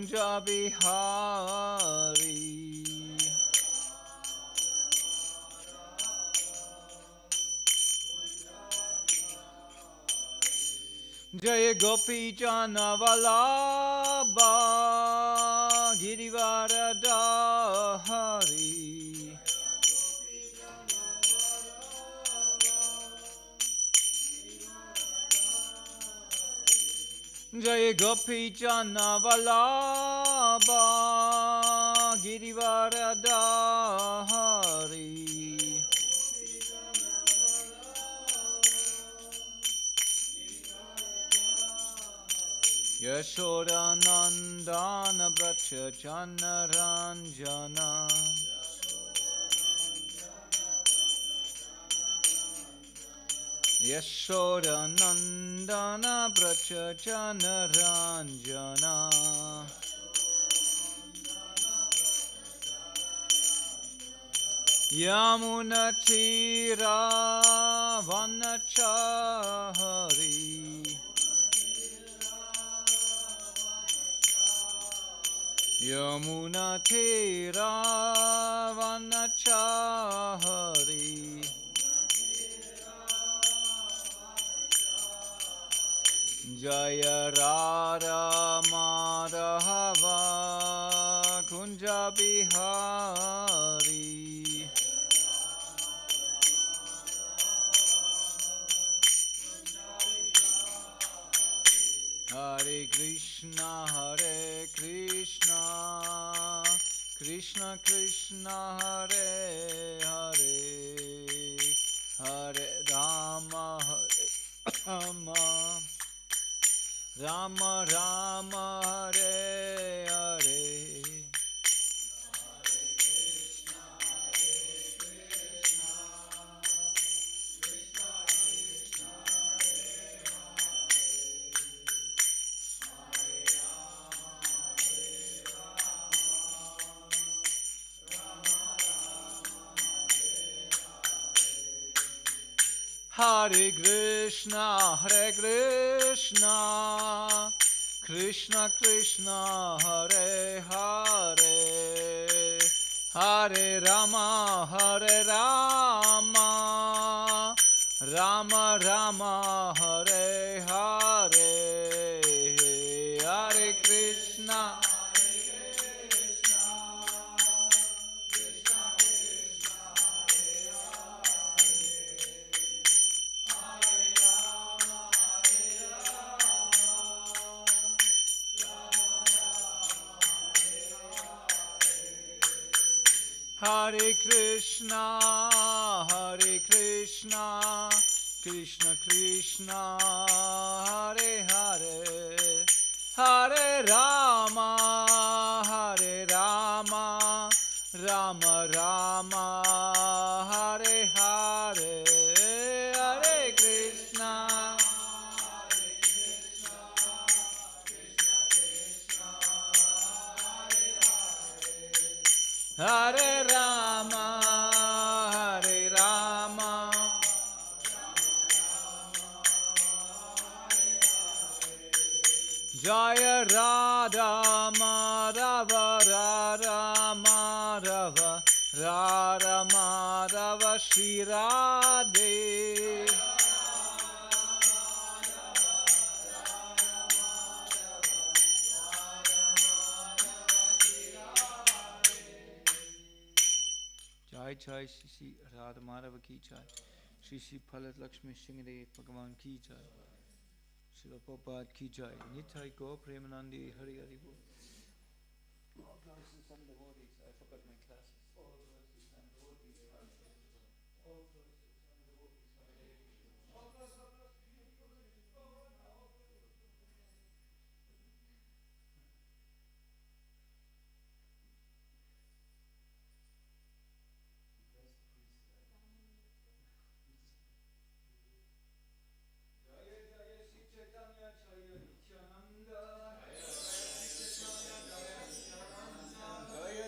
Kunja Bihari. Jaya Gopi Jana Vallabha Girivaradhari. Jaya Gopi Jana Vallabha Girivaradhari. Yashoda Nandana Bracha Jana Ranjana. Yashoda Nandana Bracha Jana Ranjana. Yamuna Tira Vanachari. Yamuna Tira Vanachari. Jaya Radha Madhava Kunja Bihari. Hare Krishna, Hare Krishna, Krishna Krishna, Hare Hare, Hare Rama, Hare Rama, Rama Rama, Hare Hare. Hare Krishna, Hare Krishna, Krishna Krishna, Hare Hare, Hare Rama, Hare Rama, Rama Rama, Hare Hare, Hare Krishna. Hare Krishna, Hare Krishna, Krishna Krishna, Hare Hare, Hare Rama, Hare Rama, Rama Rama, Hare Hare, Hare Krishna. Hare Rama, Hare Rama, Jaya Radha Madhava, Radha Madhava, Radha Madhava, Shri Radhe. Jai Jai Shri Shri Radha Madhava ki Jai, Shri Shri Phalat Lakshmi Singhadev Bhagavan ki Jai, Srila Prabhupada ki Jai, Nitai Gaur Premanandi Hari Hari Bol. All classes and devotees, I forgot my classes. All classes and devotees, all classes and devotees, all classes.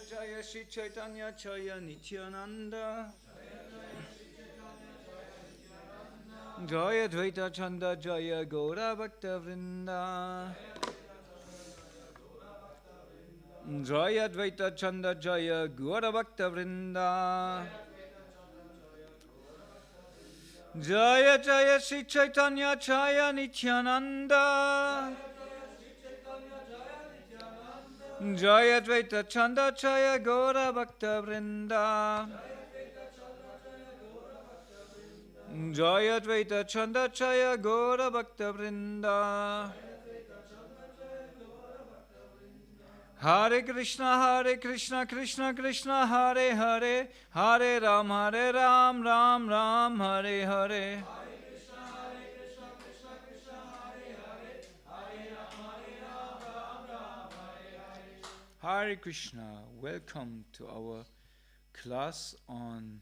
Jaya Shri Chaitanya Jaya Nityananda, Jaya Dvaita Chanda Jaya Gaura Bhakta Vrinda, Jaya Advaita Chanda Jaya Gaura Bhakta Vrinda. Jaya Jaya Sri Chaitanya Jaya Nityananda. Jaya Advaita Chanda Jaya Gaura Bhakta Vrinda. Jaya Advaita Chanda Jaya Gaura Bhakta Vrinda. Hare Krishna, Krishna Krishna, Hare Hare, Hare Ram, Ram Ram, Hare Hare. Hare Krishna, welcome to our class on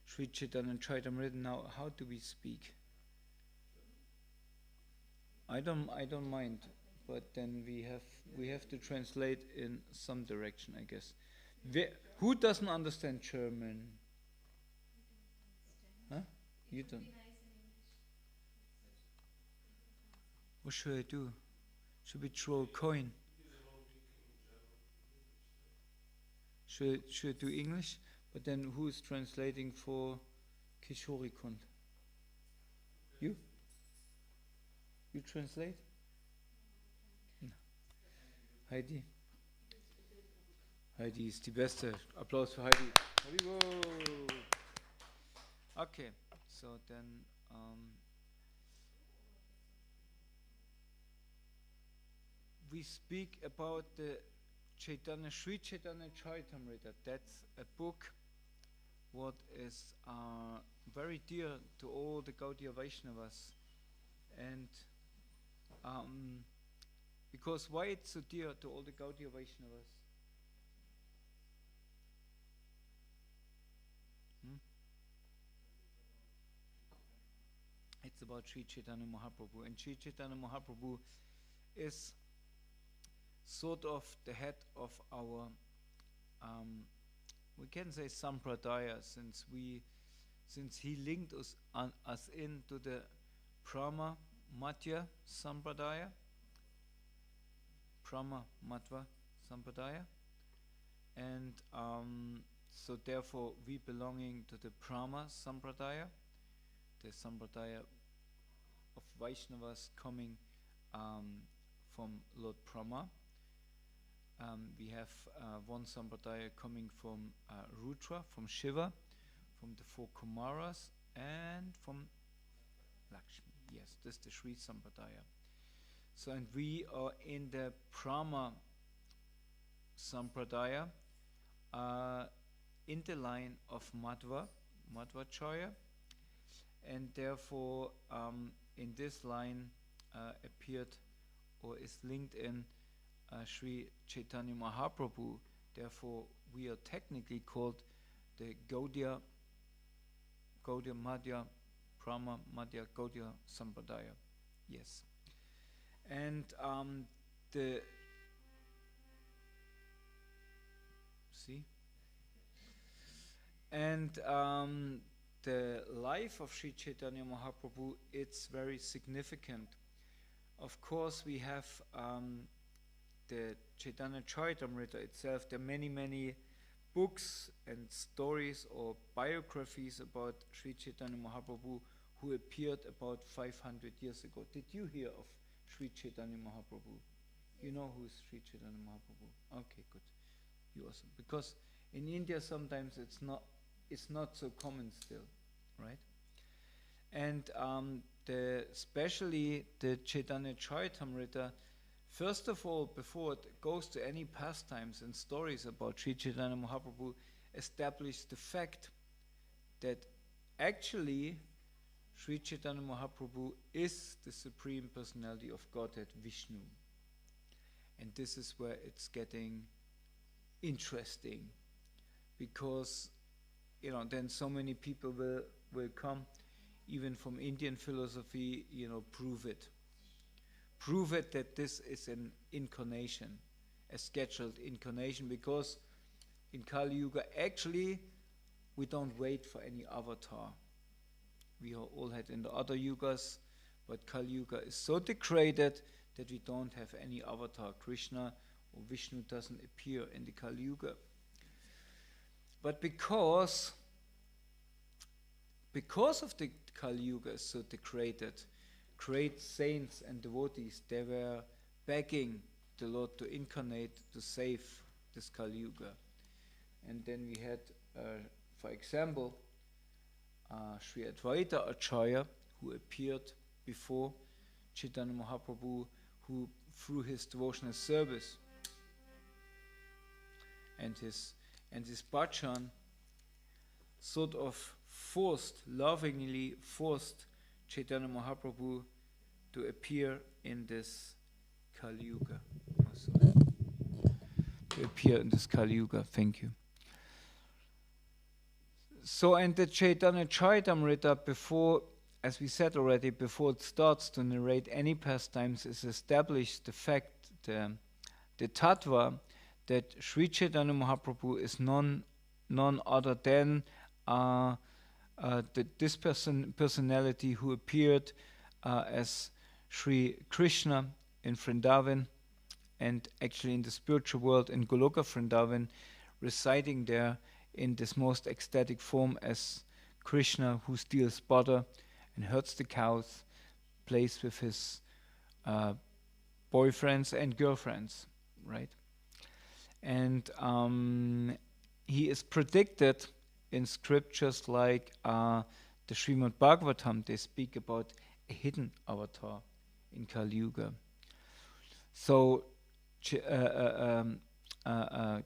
Sri Chaitanya Charitamrita. Now, how do we speak? I don't mind, but then we have to translate in some direction, I guess. Who doesn't understand German? Huh? You don't. What should I do? Should we throw a coin? Should I do English? But then who is translating for Kishori Kund? You? You translate? No. Heidi? Heidi ist die Beste. Applaus für Heidi. Haribo. Okay, so then we speak about the Sri Chaitanya Charitamrita. That's a book what is very dear to all the Gaudiya Vaishnavas. And because why it's so dear to all the Gaudiya Vaishnavas? It's about Sri Chaitanya Mahaprabhu. And Sri Chaitanya Mahaprabhu is sort of the head of our, we can say Sampradaya, since he linked us into the Brahma Madhya Sampradaya, Brahma Madhva Sampradaya, and so therefore we belonging to the Brahma Sampradaya, the Sampradaya of Vaishnavas coming from Lord Brahma. We have one Sampradaya coming from Rudra, from Shiva, from the four Kumaras, and from Lakshmi. Yes, this is the Sri Sampradaya. So, and we are in the Brahma Sampradaya, in the line of Madhvacharya, and therefore in this line appeared or is linked in Sri Chaitanya Mahaprabhu. Therefore, we are technically called the Gaudiya Madhya, Brahma Madhya Gaudiya Sampradaya. Yes. And the life of Sri Chaitanya Mahaprabhu, it's very significant. Of course, we have the Chaitanya Charitamrita itself. There are many books and stories or biographies about Sri Chaitanya Mahaprabhu who appeared about 500 years ago. Did you hear of Sri Chaitanya Mahaprabhu? You know who is Sri Chaitanya Mahaprabhu? Okay, good. You also, because in India sometimes it's not so common still, right? And especially the Chaitanya Charitamrita, first of all, before it goes to any pastimes and stories about Sri Chaitanya Mahaprabhu, established the fact that actually Sri Chaitanya Mahaprabhu is the Supreme Personality of Godhead, Vishnu. And this is where it's getting interesting, because then so many people will come, even from Indian philosophy, prove it that this is an incarnation, a scheduled incarnation, because in Kali Yuga actually we don't wait for any avatar. We all had in the other yugas, but Kali Yuga is so degraded that we don't have any avatar. Krishna or Vishnu doesn't appear in the Kali Yuga. But because of the Kali Yuga, so the great saints and devotees, they were begging the Lord to incarnate to save this Kali Yuga. And then we had, for example, Sri Advaita Acharya, who appeared before Chaitanya Mahaprabhu, who through his devotional service and his bhajan sort of lovingly forced Chaitanya Mahaprabhu to appear in this Kali Yuga. Thank you. So, and the Chaitanya Charitamrita, before, as we said already, before it starts to narrate any pastimes, is established the fact, the tattva, that Sri Chaitanya Mahaprabhu is none other than this personality who appeared as Sri Krishna in Vrindavan, and actually in the spiritual world in Goloka Vrindavan, residing there in this most ecstatic form as Krishna, who steals butter and herds the cows, plays with his boyfriends and girlfriends, right? And he is predicted in scriptures like the Srimad-Bhagavatam. They speak about a hidden avatar in Kali Yuga. So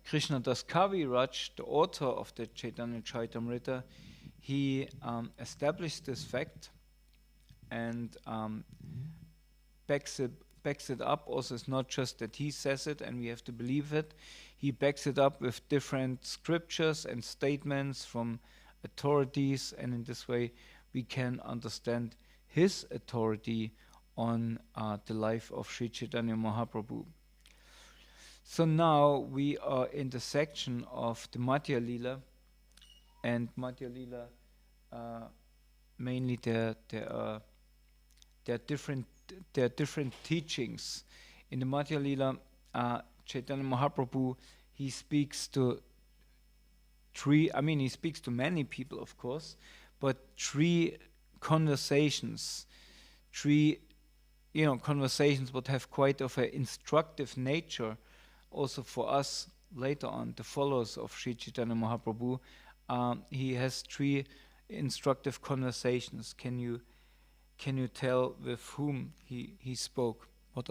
Krishna Das Kaviraj, the author of the Chaitanya Charitamrita, he established this fact and backs it up. Also, it's not just that he says it and we have to believe it. He backs it up with different scriptures and statements from authorities, and in this way we can understand his authority on the life of Sri Chaitanya Mahaprabhu. So now we are in the section of the Madhya Lila, and Madhya Lila, mainly there are different teachings. In the Madhya Lila, Chaitanya Mahaprabhu, he speaks to many people, of course, but three conversations would have quite of an instructive nature also for us later on, the followers of Sri Chaitanya Mahaprabhu. He has three instructive conversations. Can you tell with whom he spoke? What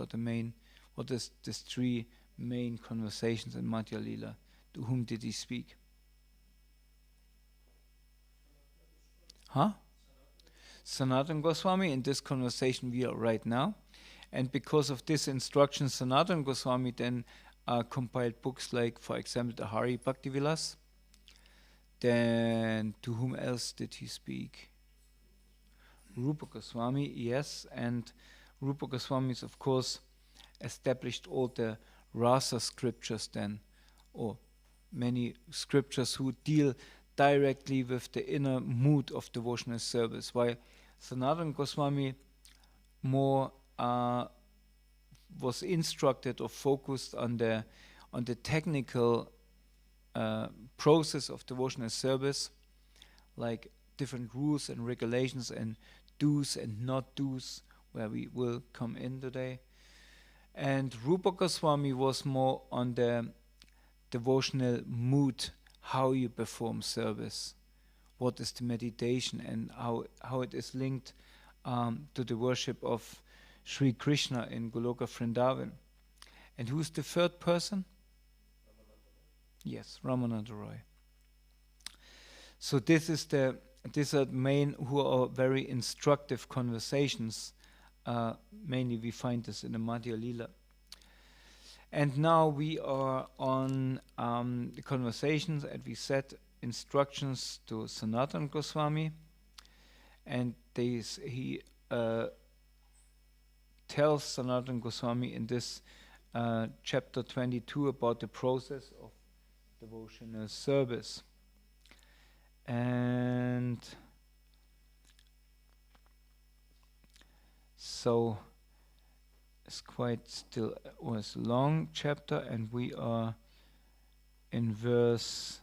is these three main conversations in Madhya Lila? To whom did he speak? Sanatana Goswami. In this conversation we are right now. And because of this instruction, Sanatana Goswami then compiled books like, for example, the Hari Bhakti Vilas. Then to whom else did he speak? Rupa Goswami, yes. And Rupa Goswami is, of course, established all the rasa scriptures then, or many scriptures who deal directly with the inner mood of devotional service, while Sanatana Goswami more was instructed or focused on the technical process of devotional service, like different rules and regulations and do's and not do's, where we will come in today. And Rupa Goswami was more on the devotional mood, how you perform service, what is the meditation, and how it is linked to the worship of Sri Krishna in Goloka Vrindavan. And who's the third person? Yes, Ramananda Roy. So these are main, who are very instructive conversations. Mainly we find this in the Madhya Lila. And now we are on the conversations, and we set instructions to Sanatana Goswami, and he tells Sanatana Goswami in this chapter 22 about the process of devotional service. And so It's quite still was a long chapter, and we are in verse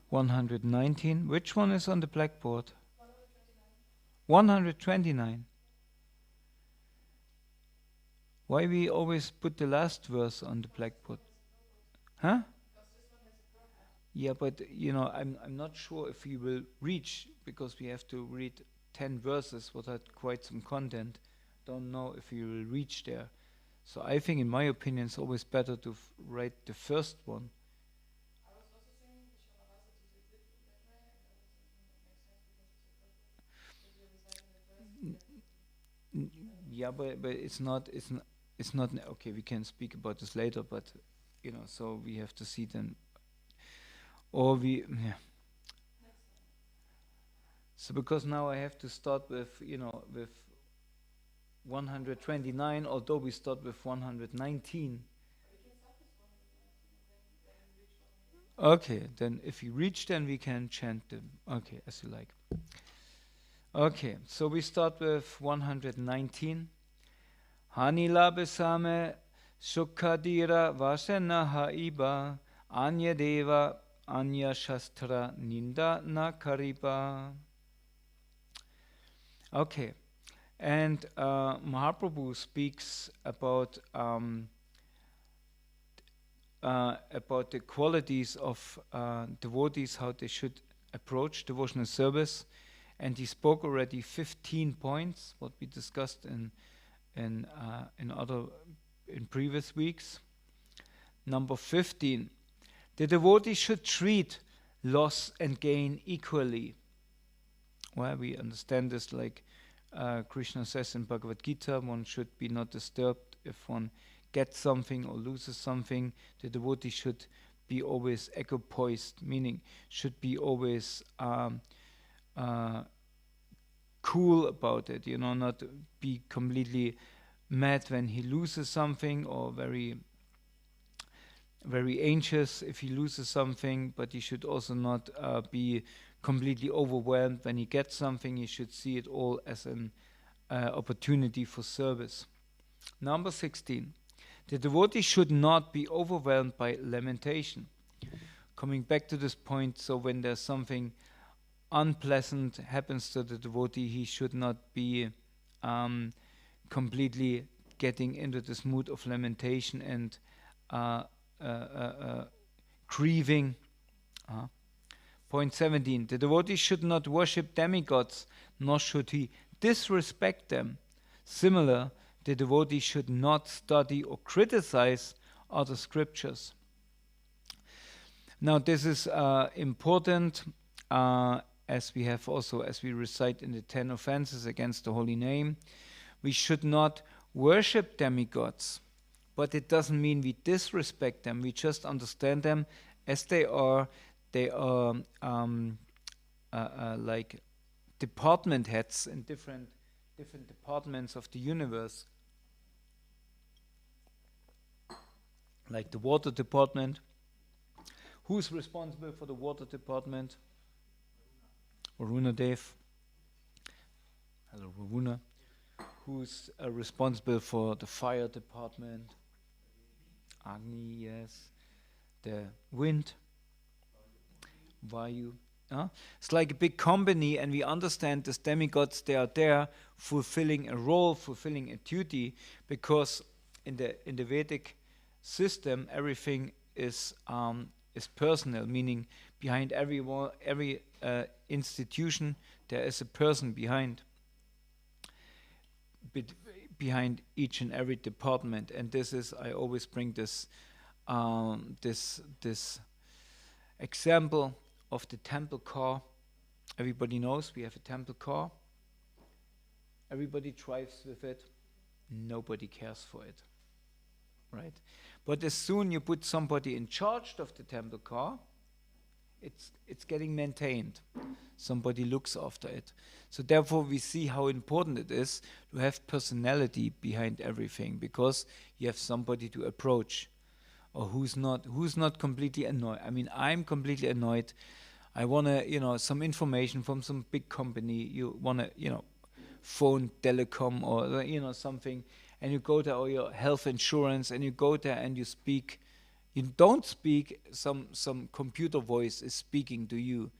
119. Which one is on the blackboard? 129. Why we always put the last verse on the blackboard? Huh? Yeah, but I'm not sure if we will reach, because we have to read 10 verses, what had quite some content. Don't know if we will reach there. So I think, in my opinion, it's always better to write the first one. Yeah, but it's not okay. We can speak about this later, but so we have to see then, or yeah. So because now I have to start with with 129, although we start with 119. Okay, then if we reach, then we can chant them. Okay, as you like. Okay, so we start with 119. Hanila besame sukhadira vasena haiba anya deva anya shastra ninda na kariba. Okay, and Mahaprabhu speaks about the qualities of devotees, how they should approach devotional service. And he spoke already 15 points, what we discussed in previous weeks. Number 15, the devotee should treat loss and gain equally. Well, we understand this like Krishna says in Bhagavad Gita, one should be not disturbed if one gets something or loses something. The devotee should be always equipoised, meaning should be always cool about it, not be completely mad when he loses something, or very, very anxious if he loses something, but he should also not be completely overwhelmed when he gets something. He should see it all as an opportunity for service. Number 16, the devotee should not be overwhelmed by lamentation. Coming back to this point, so when there's something unpleasant happens to the devotee, he should not be completely getting into this mood of lamentation and grieving. Point 17, the devotee should not worship demigods, nor should he disrespect them. Similar, the devotee should not study or criticize other scriptures. Now this is important, as we recite in the 10 offenses against the holy name. We should not worship demigods, but it doesn't mean we disrespect them. We just understand them as they are. They are like department heads in different departments of the universe, like the water department. Who's responsible for the water department? Varuna Dev. Hello, Varuna. Who's responsible for the fire department? Agni, yes. The wind. Vayu. It's like a big company, and we understand these demigods, they are there fulfilling a role, fulfilling a duty, because in the Vedic system everything is personal, meaning behind every institution there is a person behind each and every department. And this is, I always bring this this example of the temple car. Everybody knows we have a temple car. Everybody drives with it. Nobody cares for it, right? But as soon you put somebody in charge of the temple car, it's getting maintained. Somebody looks after it. So therefore we see how important it is to have personality behind everything, because you have somebody to approach, or who's not completely annoyed. I mean, I'm completely annoyed. I want to, some information from some big company. You want to, phone telecom or something, and you go there, or your health insurance, and you go there and you speak. You don't speak, some computer voice is speaking to you,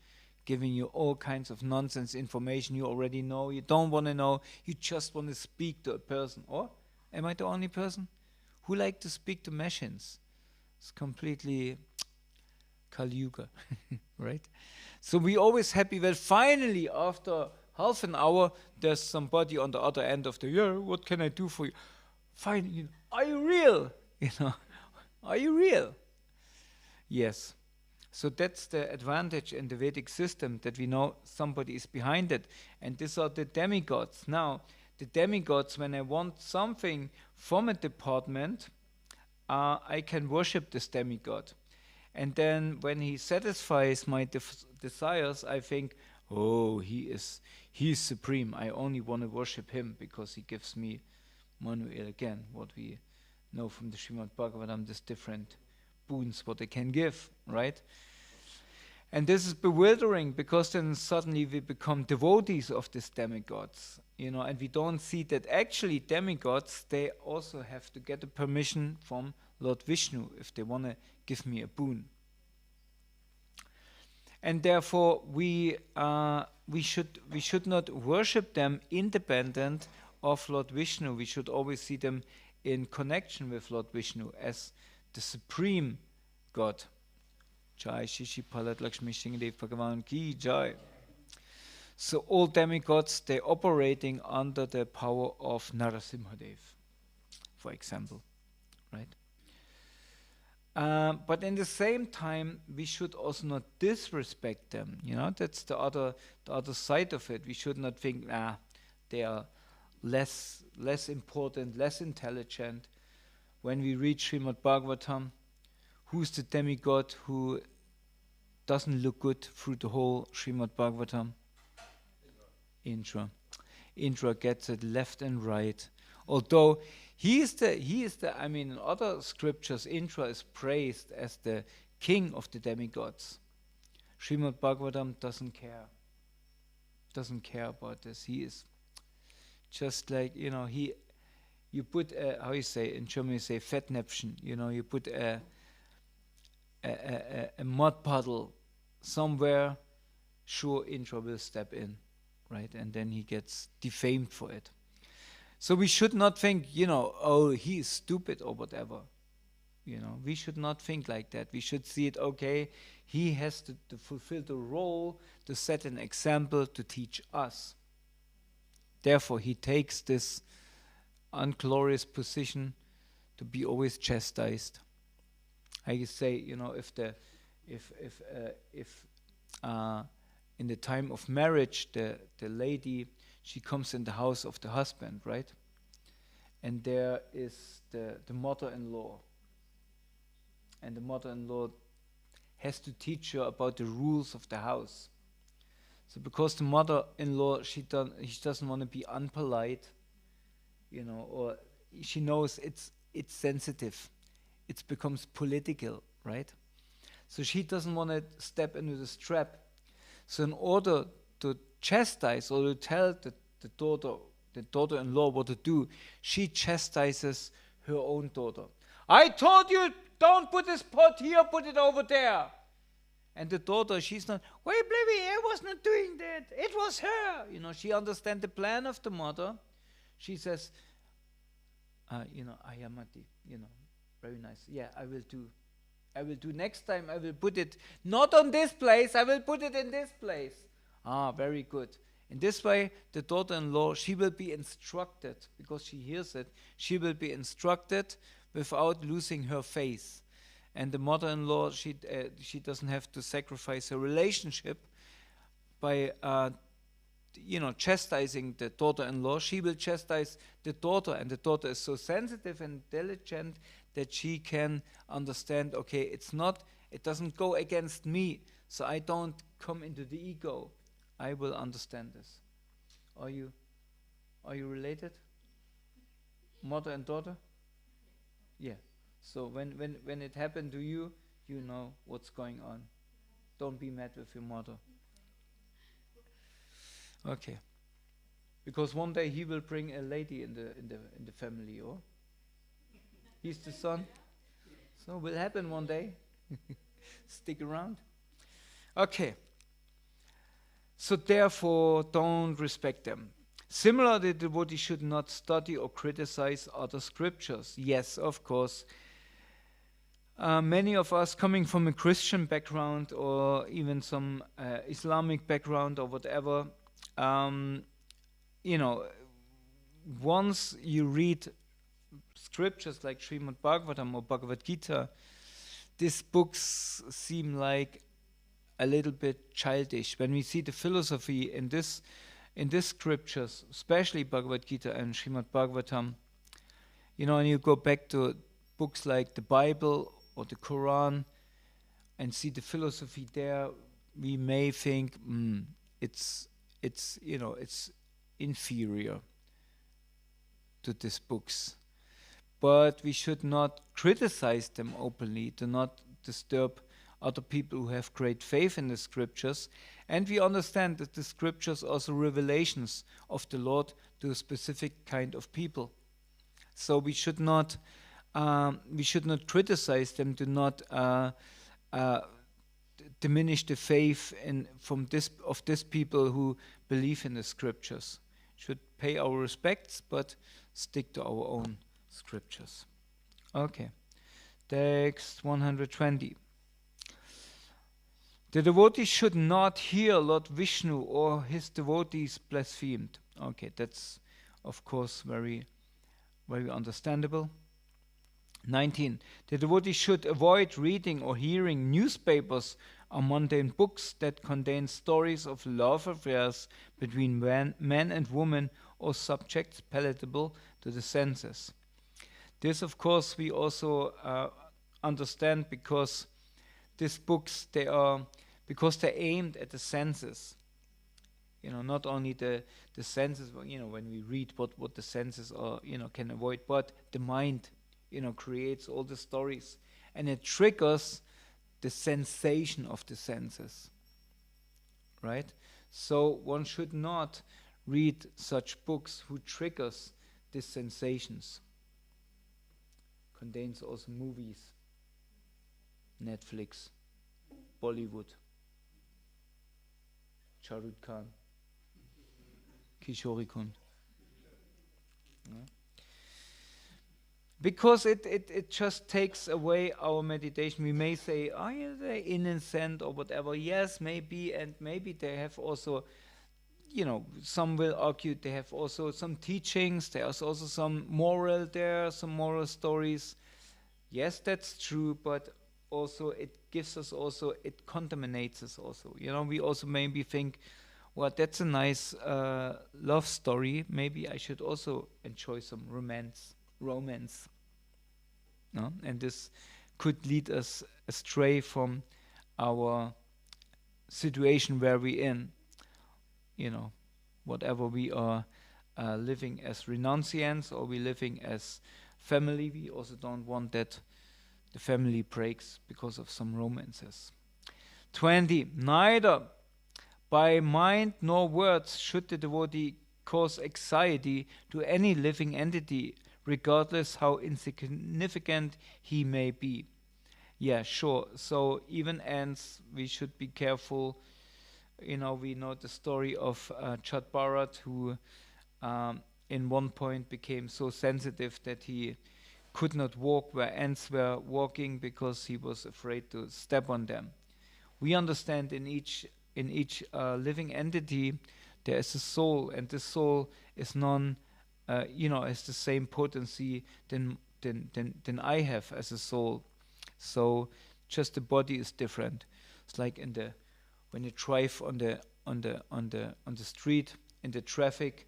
giving you all kinds of nonsense information you already know, you don't want to know, you just want to speak to a person. Or am I the only person who like to speak to machines? It's completely Kali Yuga, right? So we always happy that finally after half an hour there's somebody on the other end of the, what can I do for you? Fine, are you real? Are you real? Yes. So that's the advantage in the Vedic system, that we know somebody is behind it. And these are the demigods. Now, the demigods, when I want something from a department, I can worship this demigod. And then when he satisfies my desires, I think, he is supreme. I only want to worship him because he gives me Manuel, again, what we know from the Srimad-Bhagavatam, this different boons what they can give, right? And this is bewildering, because then suddenly we become devotees of these demigods, and we don't see that actually demigods, they also have to get a permission from Lord Vishnu if they want to give me a boon. And therefore we should not worship them independent of Lord Vishnu. We should always see them in connection with Lord Vishnu as the supreme God. Jai Shishi Palat Lakshmi Shingadev Bhagavan Ki Jai. So all demigods, they're operating under the power of Narasimhadev, for example, right? But in the same time, we should also not disrespect them. That's the other side of it. We should not think, they are less important, less intelligent. When we read Srimad-Bhagavatam, who's the demigod who doesn't look good through the whole Srimad-Bhagavatam? Indra. Indra gets it left and right. Although he is the in other scriptures, Indra is praised as the king of the demigods. Srimad-Bhagavatam doesn't care about this. He is just like, you put how you say in German, you say Fettnäpfchen, you put a mud puddle somewhere, sure Indra will step in, right? And then he gets defamed for it. So we should not think, he is stupid or whatever. We should not think like that. We should see it, okay, he has to fulfill the role, to set an example, to teach us. Therefore, he takes this unglorious position to be always chastised. I say, if in the time of marriage, the lady, she comes in the house of the husband, right? And there is the mother-in-law. And the mother-in-law has to teach her about the rules of the house. So because the mother-in-law, she doesn't want to be unpolite, or she knows it's sensitive. It becomes political, right? So she doesn't want to step into this trap. So in order to chastise or to tell the daughter-in-law what to do, she chastises her own daughter. I told you, don't put this pot here, put it over there. And the daughter, she's not, wait, baby, I was not doing that. It was her. She understands the plan of the mother. She says, Ayamati, very nice. Yeah, I will do next time. I will put it not on this place. I will put it in this place. Very good. In this way, the daughter-in-law, she will be instructed, because she hears it. She will be instructed without losing her faith. And the mother-in-law, she doesn't have to sacrifice her relationship by chastising the daughter-in-law. She will chastise the daughter, and the daughter is so sensitive and intelligent that she can understand, okay, it doesn't go against me, so I don't come into the ego. I will understand this. Are you related? Mother and daughter? Yeah. So when it happened to you, you know what's going on. Don't be mad with your mother. Okay. Because one day he will bring a lady in the family, or he's the son. So will happen one day. Stick around. Okay. So therefore, don't respect them. Similarly, the devotee should not study or criticize other scriptures. Yes, of course. Many of us coming from a Christian background or even some Islamic background or whatever, once you read scriptures like Srimad-Bhagavatam or Bhagavad Gita, these books seem like a little bit childish. When we see the philosophy in these scriptures, especially Bhagavad Gita and Srimad-Bhagavatam, and you go back to books like the Bible or the Quran and see the philosophy there, we may think it's inferior to these books. But we should not criticize them openly, to not disturb other people who have great faith in the scriptures. And we understand that the scriptures are also revelations of the Lord to a specific kind of people. So we should not criticize them, do not diminish the faith of these people who believe in the scriptures. Should pay our respects, but stick to our own scriptures. Okay. Text 120. The devotee should not hear Lord Vishnu or his devotees blasphemed. Okay, that's of course very, very understandable. 19. The devotee should avoid reading or hearing newspapers or mundane books that contain stories of love affairs between man and woman or subjects palatable to the senses. This, of course, we also understand because these books, they're aimed at the senses. Not only the senses, when we read what the senses are, can avoid, but the mind, creates all the stories, and it triggers the sensation of the senses, right? So one should not read such books who triggers these sensations. Contains also movies, Netflix, Bollywood, Shah Rukh Khan, Kishori Kun. Because it just takes away our meditation. We may say, they're innocent or whatever. Yes, maybe, and maybe they have also, some will argue they have also some teachings. There's also some moral there, some moral stories. Yes, that's true, but also it gives us also, it contaminates us also. We also maybe think, well, that's a nice love story. Maybe I should also enjoy some romance. No? And this could lead us astray from our situation where we're in. Whatever we are living as renunciants or we living as family, we also don't want that the family breaks because of some romances. 20. Neither by mind nor words should the devotee cause anxiety to any living entity, regardless how insignificant he may be. Yeah, sure. So even ants, we should be careful. We know the story of Chad Bharat, who in one point became so sensitive that he could not walk where ants were walking because he was afraid to step on them. We understand in each living entity there is a soul, and this soul is has the same potency than I have as a soul. So just the body is different. It's like when you drive on the street in the traffic,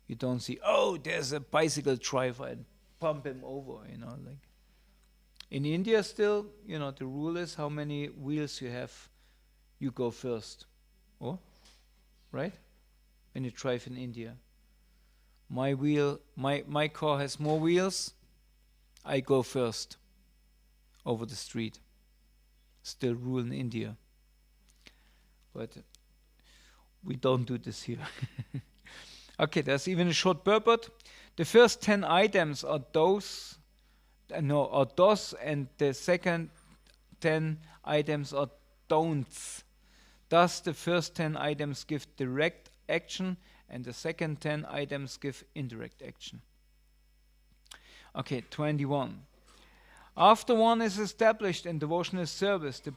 you don't see, there's a bicycle driver and pump him over, like. In India still, the rule is how many wheels you have, you go first. Oh, right? When you drive in India. My car has more wheels, I go first over the street. Still rule in India. But we don't do this here. Okay, there's even a short purport. The first 10 items are those, are those, and the second 10 items are don'ts. Thus, the first 10 items give direct action, and the second 10 items give indirect action. Okay, 21. After one is established in devotional service, the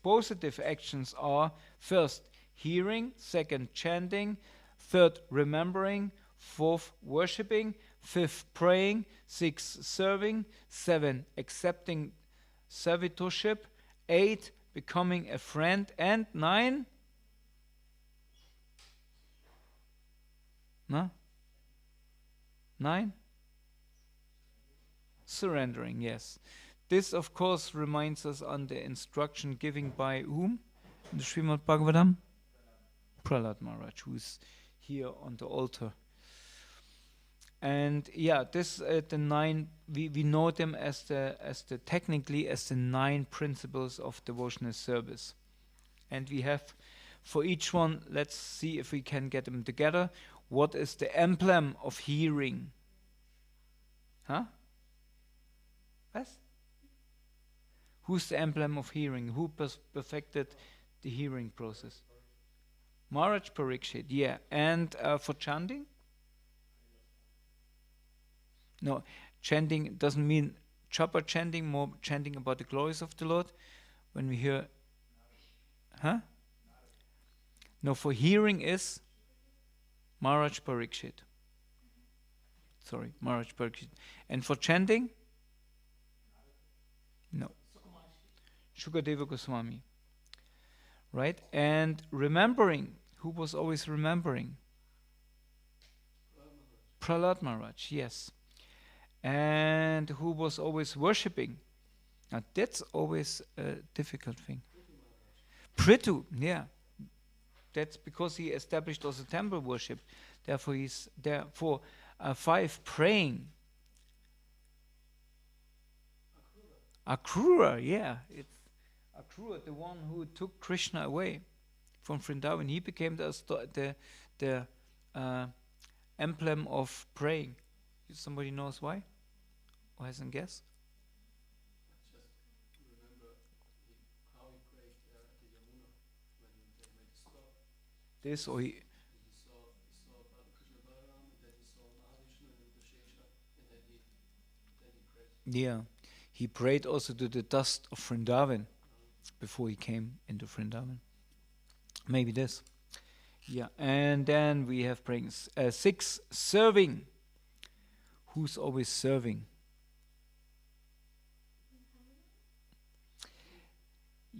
positive actions are: first, hearing; second, chanting; third, remembering; fourth, worshipping; fifth, praying; sixth, serving; seven, accepting servitorship; eight, becoming a friend; and nine, no? Nine? Surrendering, yes. This, of course, reminds us on the instruction given by whom in the Srimad-Bhagavatam? Prahlad Maharaj, who's here on the altar. And yeah, this the nine, we know them as the technically as the 9 principles of devotional service. And we have for each one, let's see if we can get them together. What is the emblem of hearing? Huh? What? Who's the emblem of hearing? Who perfected the hearing process? Maharaj Parikshit, yeah. And for chanting? No, chanting doesn't mean japa chanting, more chanting about the glories of the Lord. When we hear, huh? No, for hearing is Maharaj Parikshit. Sorry, Maharaj Parikshit. And for chanting? No. Shukadeva Goswami. Right? And remembering. Who was always remembering? Prahlad Maharaj, yes. And who was always worshipping? Now that's always a difficult thing. Prithu, yeah. That's because he established also temple worship. Therefore he's there. For 5, praying. Akrura, yeah. It's Akrura, the one who took Krishna away from Vrindavan. He became the emblem of praying. Somebody knows why? Or has a guess? Just remember how he prayed at the Yamuna when they made a stop. This or he saw Krishna Balaram, and then he saw Mahavishnu and the Shesha, and then he prayed. Yeah. He prayed also to the dust of Vrindavan before he came into Vrindavan. Maybe this. Yeah. And then we have praying 6, serving. Who's always serving?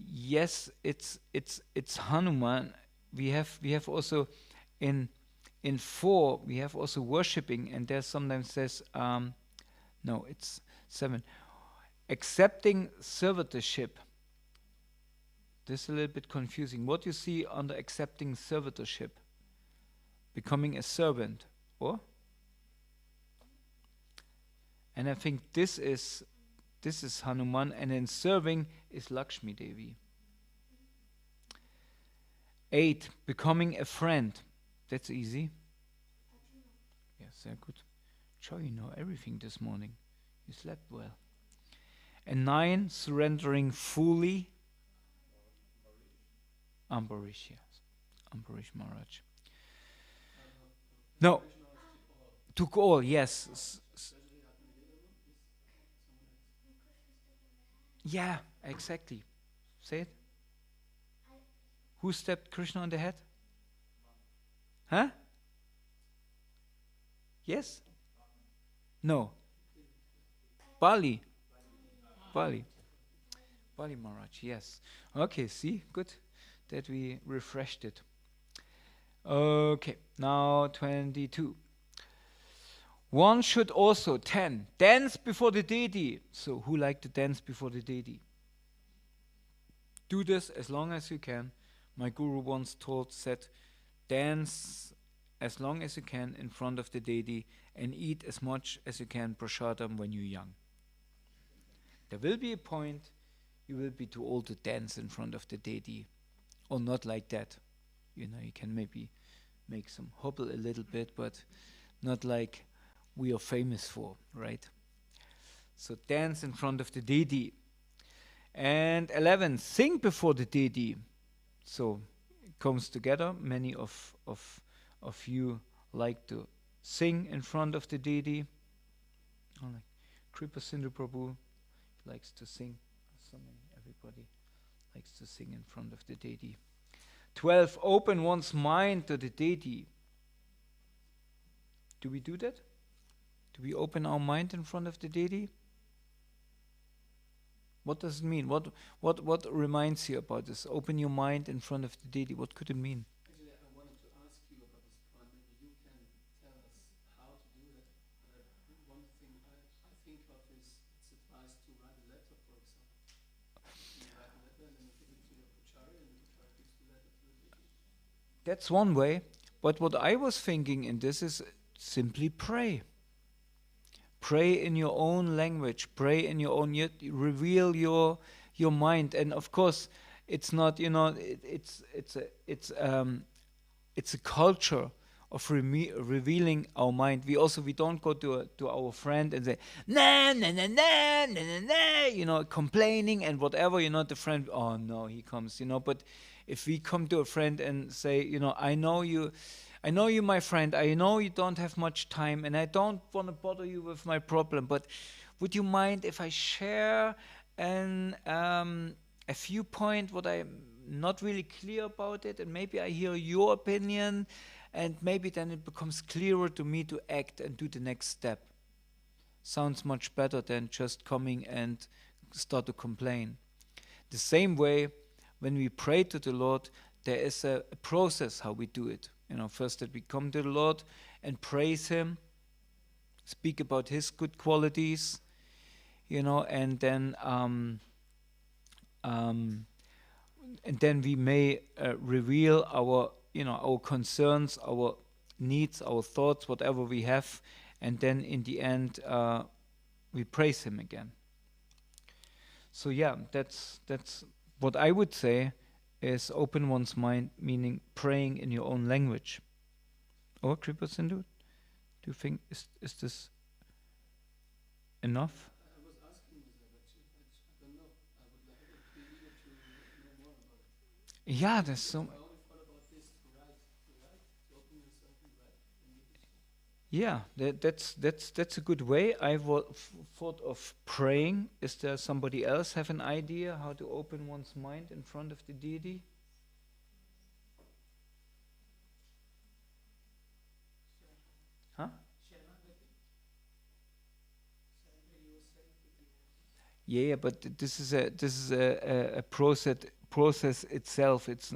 Yes, it's Hanuman. We have also in 4 we have also worshipping, and there sometimes says no, it's 7. Accepting servitorship. This is a little bit confusing. What you see under accepting servitorship? Becoming a servant, or? And I think this is Hanuman, and then serving is Lakshmi Devi. 8, becoming a friend. That's easy. Yes, very good. Sure, you know everything this morning. You slept well. And 9, surrendering fully. Ambarish, yes. Ambarish Maharaj. No. Took all, yes. Yeah, exactly. Say it. Who stepped Krishna on the head? Huh? Yes? No. Bali Maharaj, yes. Okay, see, good that we refreshed it. Okay, now 22. One should also 10 dance before the deity. So who like to dance before the deity? Do this as long as you can. My guru once said, dance as long as you can in front of the deity and eat as much as you can prasadam when you're young. There will be a point you will be too old to dance in front of the deity, or not like that. You know, you can maybe makes them hobble a little bit, but not like we are famous for, right? So dance in front of the deity. And 11, sing before the deity. So it comes together. Many of you like to sing in front of the deity. Oh, like Kripa Sindhu Prabhu likes to sing. So many, everybody likes to sing in front of the deity. 12, open one's mind to the deity. Do we do that? Do we open our mind in front of the deity? What does it mean? What reminds you about this? Open your mind in front of the deity. What could it mean? Actually, I wanted to ask you about this point. Maybe you can tell us how to do it. One thing I think of is it's advised to write a letter, for example. You write a letter and then you give it to your puchari, and the puchari gives the letter to the deity. That's one way. But what I was thinking in this is simply pray. Pray in your own language. Pray in your own. Reveal your mind. And of course, it's not. It's a culture of revealing our mind. We don't go to our friend and say nah nah nah nah nah nah nah, complaining and whatever. The friend. Oh no, he comes. But if we come to a friend and say, I know you, my friend. I know you don't have much time, and I don't want to bother you with my problem. But would you mind if I share a few points what I'm not really clear about it, and maybe I hear your opinion, and maybe then it becomes clearer to me to act and do the next step. Sounds much better than just coming and start to complain. The same way, when we pray to the Lord, there is a process how we do it. First that we come to the Lord and praise Him, speak about His good qualities, and then we may reveal our concerns, our needs, our thoughts, whatever we have, and then in the end we praise Him again. So yeah, that's what I would say is open one's mind, meaning praying in your own language. Or Kripa Sindhu, do you think is this enough? I was asking you that, actually. I don't know. I would like to be eager to know more about it. Yeah, there's so. I only thought about this to write, to open yourself and write. Yeah, that's a good way. I thought of praying. Is there somebody else have an idea how to open one's mind in front of the deity? Huh? Yeah, but this is a process itself. It's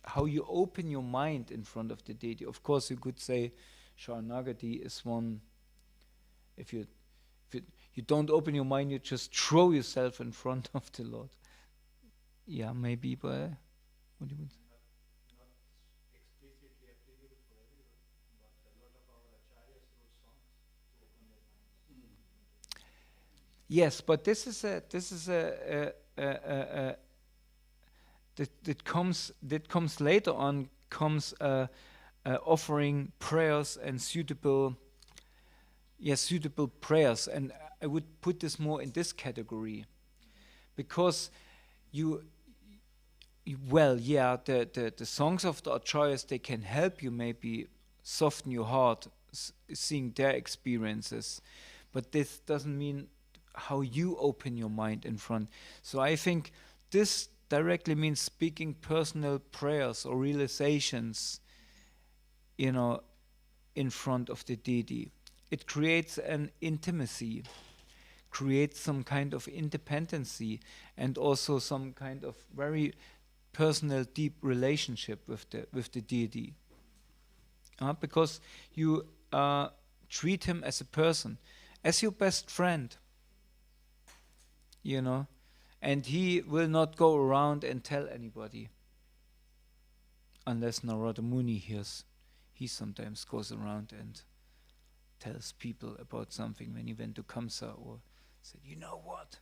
how you open your mind in front of the deity. Of course, you could say Sharanagati is one. If you don't open your mind, you just throw yourself in front of the Lord. Yeah, maybe, but what do you think? Not explicitly applicable for everyone, but a lot of our acharyas wrote songs to open their minds. Yes, but this is that comes later on. Comes offering prayers and suitable prayers, and I would put this more in this category, because the songs of the acharyas, they can help you maybe soften your heart, seeing their experiences, but this doesn't mean how you open your mind in front. So I think this directly means speaking personal prayers or realizations, in front of the deity. It creates an intimacy, creates some kind of independency, and also some kind of very personal, deep relationship with the deity. Because you treat him as a person, as your best friend, and he will not go around and tell anybody, unless Narada Muni hears. He sometimes goes around and tells people about something when he went to Kamsa, or said, you know what?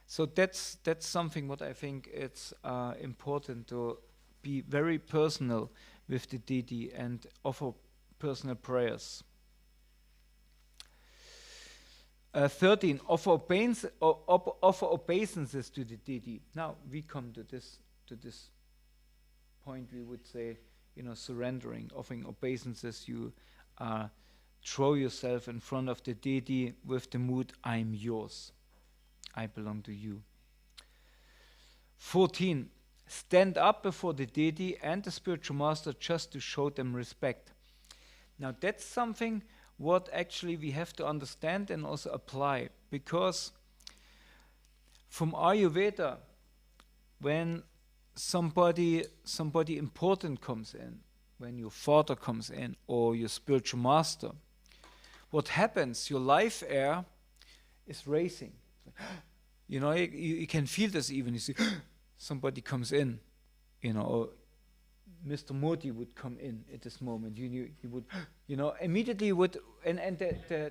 So that's something what I think it's important to be very personal with the deity and offer personal prayers. 13, offer obeisances to the deity. Now we come to this point. We would say, surrendering, offering obeisances. You throw yourself in front of the deity with the mood, I'm yours, I belong to you. 14, stand up before the deity and the spiritual master just to show them respect. Now that's something what actually we have to understand and also apply, because from Ayurveda, when somebody important comes in, when your father comes in or your spiritual master, what happens? Your life air is racing. You can feel this even. You see, somebody comes in, or Mr. Modi would come in at this moment. You would, immediately would, and the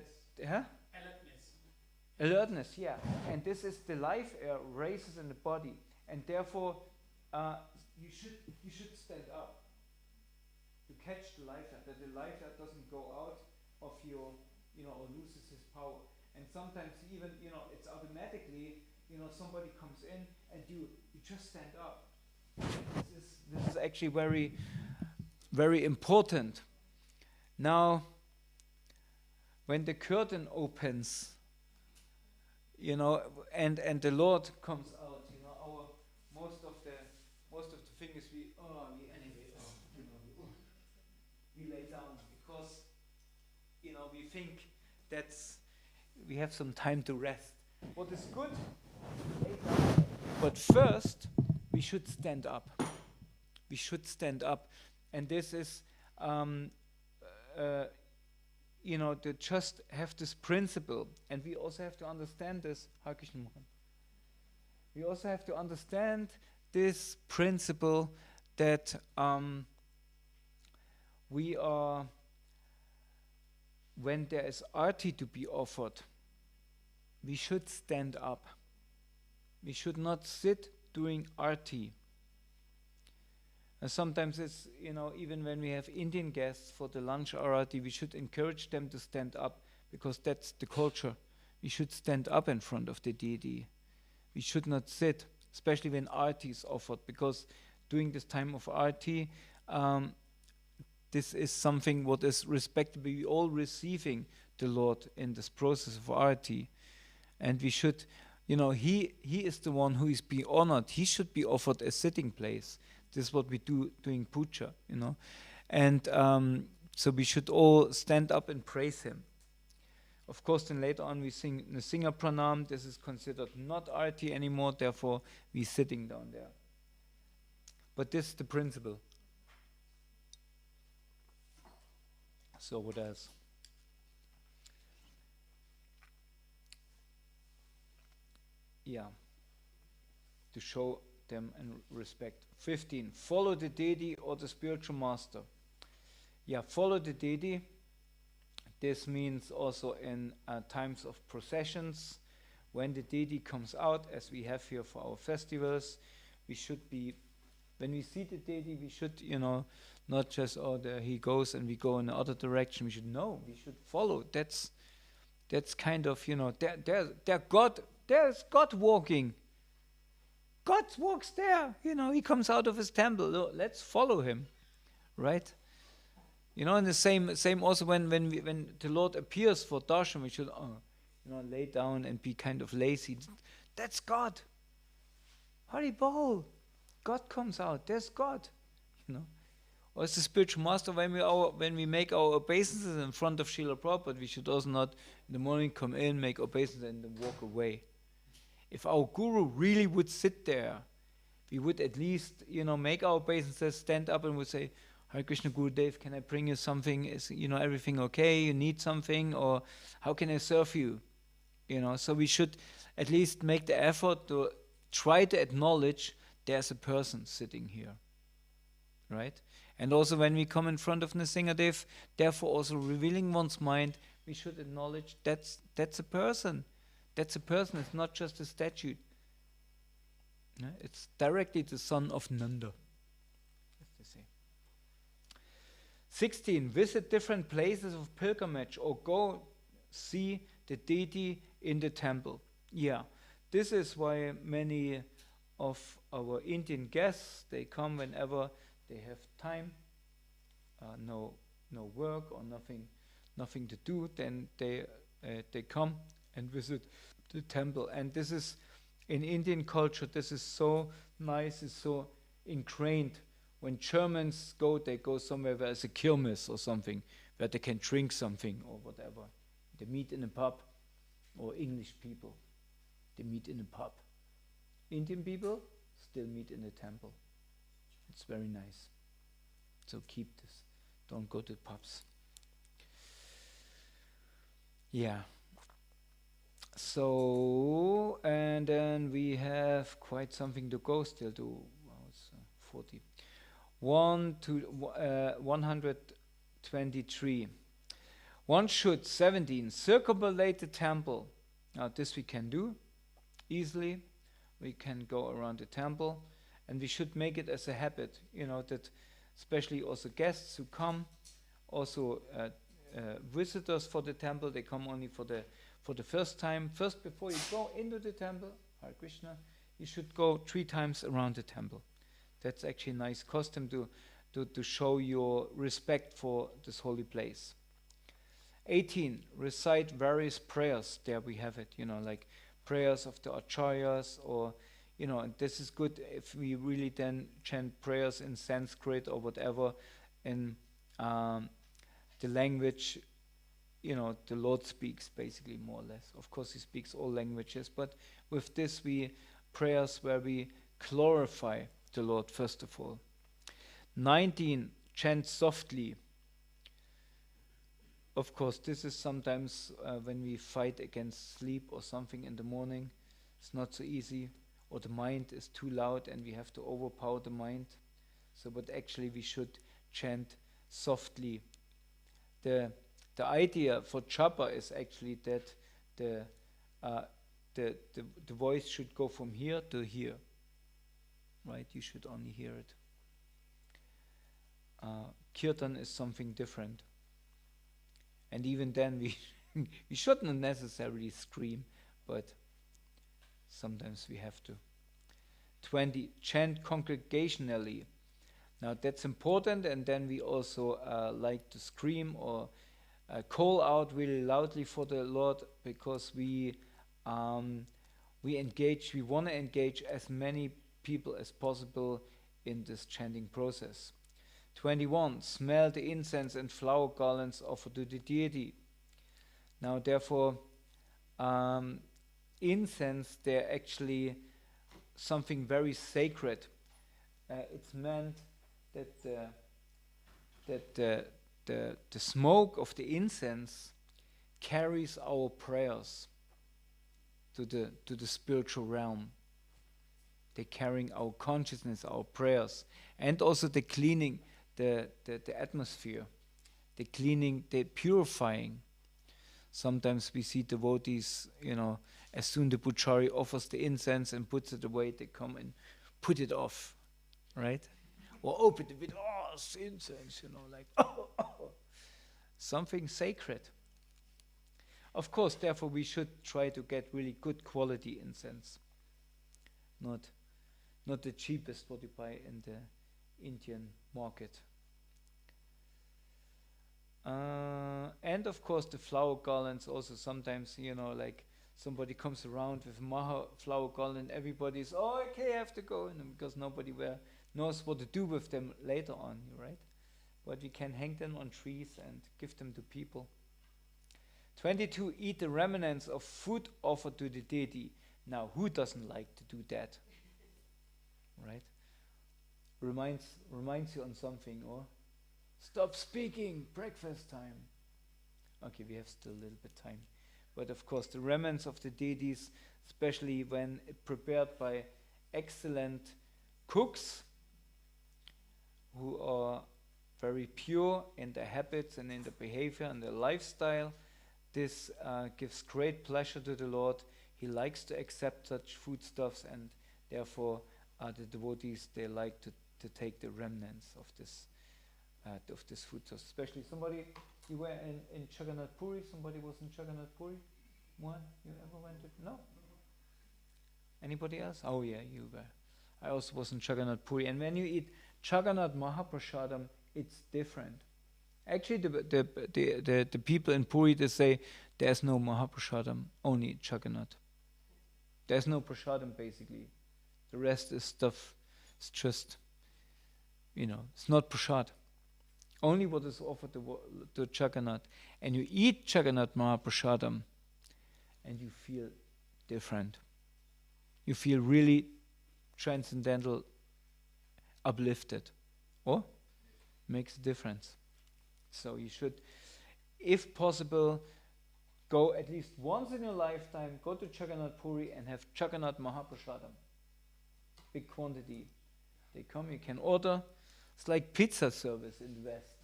alertness, yeah. And this is the life air races in the body, and therefore you should stand up to catch the life air, that the life air doesn't go out of your, or loses his power. And sometimes even, it's automatically, somebody comes in and you just stand up. This is actually very, very important. Now, when the curtain opens, and the Lord comes out, most of the things we lay down, because we think we have some time to rest. What is good? Lay down. But first, we should stand up. We should stand up, and this is, to just have this principle, and we also have to understand this. We also have to understand this principle that we are, when there is arti to be offered, we should stand up. We should not sit during arti. And sometimes it's, even when we have Indian guests for the lunch arati, we should encourage them to stand up, because that's the culture. We should stand up in front of the deity. We should not sit, especially when arati is offered, because during this time of arati, this is something what is respectable. We all receiving the Lord in this process of arati. And we should, he is the one who is being honored. He should be offered a sitting place. This is what we do doing puja, And so we should all stand up and praise him. Of course, then later on we sing the Singer Pranam. This is considered not arati anymore, therefore we're sitting down there. But this is the principle. So what else? Yeah, to show them and respect. 15, follow the deity or the spiritual master. Yeah, follow the deity. This means also in times of processions, when the deity comes out, as we have here for our festivals, we should be, when we see the deity, we should, not just, there he goes and we go in the other direction. We should know, we should follow. That's kind of, there's God walking. God walks there. He comes out of his temple. Let's follow him, right? And the same also when the Lord appears for darshan, we should lay down and be kind of lazy. That's God. Haribol. God comes out. There's God. Or as the spiritual master, when we make our obeisances in front of Srila Prabhupada, we should also not in the morning come in, make obeisances, and then walk away. If our guru really would sit there, we would at least, make our obeisances, stand up and would say, Hare Krishna Gurudev, can I bring you something? Is everything okay? You need something? Or how can I serve you? So we should at least make the effort to try to acknowledge there's a person sitting here. Right? And also when we come in front of Nrsingadev, therefore also revealing one's mind, we should acknowledge that's a person. That's a person, it's not just a statue. It's directly the son of Nanda. 16, visit different places of pilgrimage or go see the deity in the temple. Yeah, this is why many of our Indian guests, they come whenever they have time, no work or nothing to do, then they come and visit the temple. And this is, in Indian culture, this is so nice, it's so ingrained. When Germans go, they go somewhere where there's a kirmes or something, where they can drink something or whatever. They meet in a pub, or English people, they meet in a pub. Indian people still meet in the temple. It's very nice. So keep this. Don't go to pubs. Yeah. So, and then we have quite something to go still to. Wow, it's 40. 123. One should, 17, circumambulate the temple. Now this we can do easily. We can go around the temple, and we should make it as a habit, that especially also guests who come, also visitors for the temple, they come only for the first time. First, before you go into the temple, Hare Krishna, you should go 3 times around the temple. That's actually a nice custom to show your respect for this holy place. 18, recite various prayers. There we have it, like prayers of the acharyas, or, and this is good if we really then chant prayers in Sanskrit or whatever, in the language, the Lord speaks, basically, more or less. Of course, he speaks all languages, but with this prayers where we glorify the Lord first of all. 19, chant softly. Of course, this is sometimes when we fight against sleep or something in the morning, it's not so easy, or the mind is too loud and we have to overpower the mind. So, but actually we should chant softly. The idea for japa is actually that the voice should go from here to here. Right? You should only hear it. Kirtan is something different. And even then we shouldn't necessarily scream, but sometimes we have to. 20, chant congregationally. Now that's important, and then we also like to scream or call out really loudly for the Lord, because we want to engage as many people as possible in this chanting process. 21, smell the incense and flower garlands offered to the deity. Now therefore, incense, they're actually something very sacred. It's meant that the smoke of the incense carries our prayers to the spiritual realm. They're carrying our consciousness, our prayers, and also the cleaning, the atmosphere, the cleaning, the purifying. Sometimes we see devotees, as soon the puchari offers the incense and puts it away, they come and put it off, right? Or open it with, it's incense, like, something sacred. Of course, therefore, we should try to get really good quality incense, not the cheapest what you buy in the Indian market. And of course the flower garlands also sometimes, like somebody comes around with Maha flower garland, everybody's, okay, I have to go, because nobody knows what to do with them later on, right? But we can hang them on trees and give them to people. 22, eat the remnants of food offered to the deity. Now, who doesn't like to do that? Right? Reminds you on something, or stop speaking, breakfast time. Okay, we have still a little bit time. But of course, the remnants of the deities, especially when prepared by excellent cooks who are very pure in their habits and in their behavior and their lifestyle, this gives great pleasure to the Lord. He likes to accept such foodstuffs, and therefore the devotees, they like to take the remnants of this of this food source. Especially somebody, you were in Jagannath Puri, somebody was in Jagannath Puri? One? You ever went to, no? Anybody else? Oh yeah, you were. I also was in Jagannath Puri. And when you eat Jagannath Mahaprasadam, it's different. Actually, the people in Puri, they say there's no Mahaprasadam, only Jagannath. There's no prasadam basically. The rest is stuff, it's just, it's not prasad. Only what is offered to Jagannath. And you eat Jagannath Mahaprasadam and you feel different. You feel really transcendental, uplifted. Or makes a difference. So you should, if possible, go at least once in your lifetime, go to Jagannath Puri and have Jagannath Mahaprasadam. Big quantity. They come, you can order. It's like pizza service in the West.